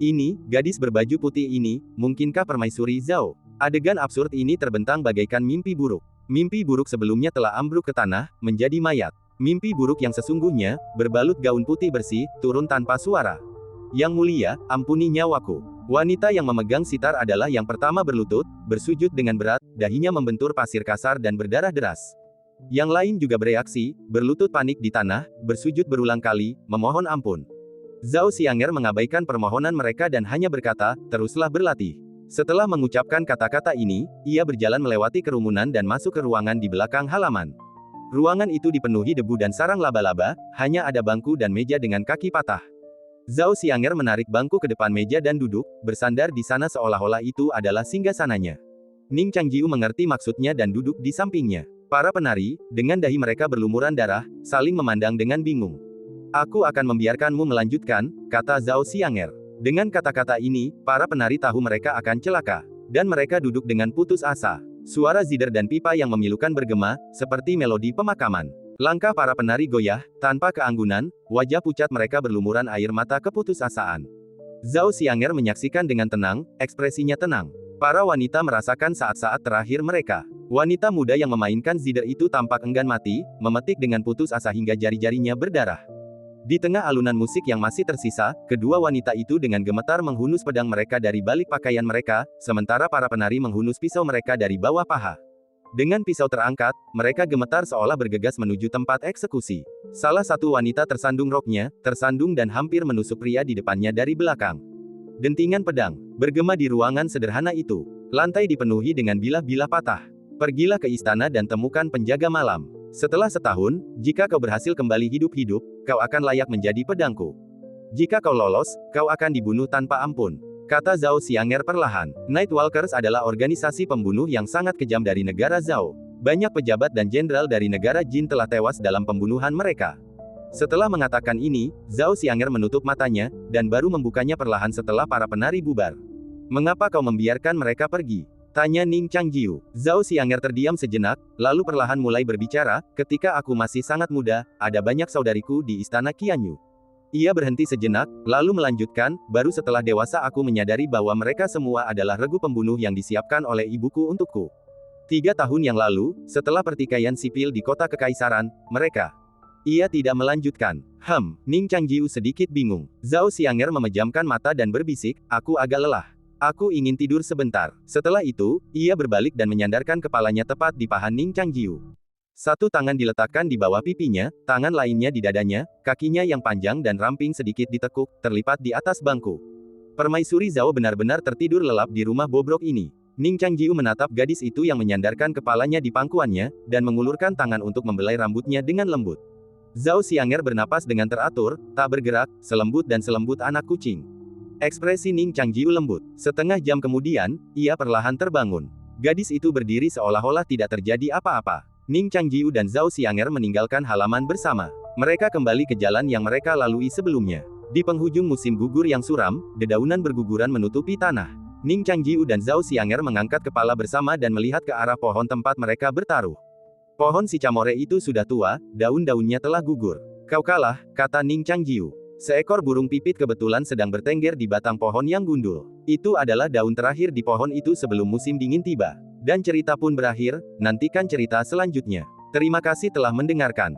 Ini, gadis berbaju putih ini, mungkinkah permaisuri Zhao? Adegan absurd ini terbentang bagaikan mimpi buruk. Mimpi buruk sebelumnya telah ambruk ke tanah, menjadi mayat. Mimpi buruk yang sesungguhnya, berbalut gaun putih bersih, turun tanpa suara. Yang mulia, ampuni nyawaku. Wanita yang memegang sitar adalah yang pertama berlutut, bersujud dengan berat, dahinya membentur pasir kasar dan berdarah deras. Yang lain juga bereaksi, berlutut panik di tanah, bersujud berulang kali, memohon ampun. Zhao Xianger mengabaikan permohonan mereka dan hanya berkata, teruslah berlatih. Setelah mengucapkan kata-kata ini, ia berjalan melewati kerumunan dan masuk ke ruangan di belakang halaman. Ruangan itu dipenuhi debu dan sarang laba-laba, hanya ada bangku dan meja dengan kaki patah. Zhao Xianger menarik bangku ke depan meja dan duduk, bersandar di sana seolah-olah itu adalah singgasananya. Ning Changjiu mengerti maksudnya dan duduk di sampingnya. Para penari, dengan dahi mereka berlumuran darah, saling memandang dengan bingung. Aku akan membiarkanmu melanjutkan, kata Zhao Xianger. Dengan kata-kata ini, para penari tahu mereka akan celaka. Dan mereka duduk dengan putus asa. Suara zither dan pipa yang memilukan bergema, seperti melodi pemakaman. Langkah para penari goyah, tanpa keanggunan, wajah pucat mereka berlumuran air mata keputusasaan. Zhao Xianger menyaksikan dengan tenang, ekspresinya tenang. Para wanita merasakan saat-saat terakhir mereka. Wanita muda yang memainkan zither itu tampak enggan mati, memetik dengan putus asa hingga jari-jarinya berdarah. Di tengah alunan musik yang masih tersisa, kedua wanita itu dengan gemetar menghunus pedang mereka dari balik pakaian mereka, sementara para penari menghunus pisau mereka dari bawah paha. Dengan pisau terangkat, mereka gemetar seolah bergegas menuju tempat eksekusi. Salah satu wanita tersandung roknya, tersandung dan hampir menusuk pria di depannya dari belakang. Dentingan pedang bergema di ruangan sederhana itu. Lantai dipenuhi dengan bilah-bilah patah. Pergilah ke istana dan temukan penjaga malam. Setelah setahun, jika kau berhasil kembali hidup-hidup, kau akan layak menjadi pedangku. Jika kau lolos, kau akan dibunuh tanpa ampun. Kata Zhao Xianger perlahan. Nightwalkers adalah organisasi pembunuh yang sangat kejam dari negara Zhao. Banyak pejabat dan jenderal dari negara Jin telah tewas dalam pembunuhan mereka. Setelah mengatakan ini, Zhao Xianger menutup matanya, dan baru membukanya perlahan setelah para penari bubar. Mengapa kau membiarkan mereka pergi? Tanya Ning Changjiu. Zhao Xianger terdiam sejenak, lalu perlahan mulai berbicara, ketika aku masih sangat muda, ada banyak saudariku di istana Qianyu. Ia berhenti sejenak, lalu melanjutkan, baru setelah dewasa aku menyadari bahwa mereka semua adalah regu pembunuh yang disiapkan oleh ibuku untukku. 3 tahun yang lalu, setelah pertikaian sipil di kota kekaisaran, mereka. Ia tidak melanjutkan. Ning Changjiu sedikit bingung. Zhao Xianger memejamkan mata dan berbisik, aku agak lelah. Aku ingin tidur sebentar. Setelah itu, ia berbalik dan menyandarkan kepalanya tepat di paha Ning Changjiu. Satu tangan diletakkan di bawah pipinya, tangan lainnya di dadanya, kakinya yang panjang dan ramping sedikit ditekuk, terlipat di atas bangku. Permaisuri Zhao benar-benar tertidur lelap di rumah bobrok ini. Ning Changjiu menatap gadis itu yang menyandarkan kepalanya di pangkuannya, dan mengulurkan tangan untuk membelai rambutnya dengan lembut. Zhao Xianger bernapas dengan teratur, tak bergerak, selembut dan selembut anak kucing. Ekspresi Ning Changjiu lembut. Setengah jam kemudian, ia perlahan terbangun. Gadis itu berdiri seolah-olah tidak terjadi apa-apa. Ning Changjiu dan Zhao Xianger meninggalkan halaman bersama. Mereka kembali ke jalan yang mereka lalui sebelumnya. Di penghujung musim gugur yang suram, dedaunan berguguran menutupi tanah. Ning Changjiu dan Zhao Xianger mengangkat kepala bersama dan melihat ke arah pohon tempat mereka bertaruh. Pohon sicamore itu sudah tua, daun-daunnya telah gugur. Kau kalah, kata Ning Changjiu. Seekor burung pipit kebetulan sedang bertengger di batang pohon yang gundul. Itu adalah daun terakhir di pohon itu sebelum musim dingin tiba. Dan cerita pun berakhir, nantikan cerita selanjutnya. Terima kasih telah mendengarkan.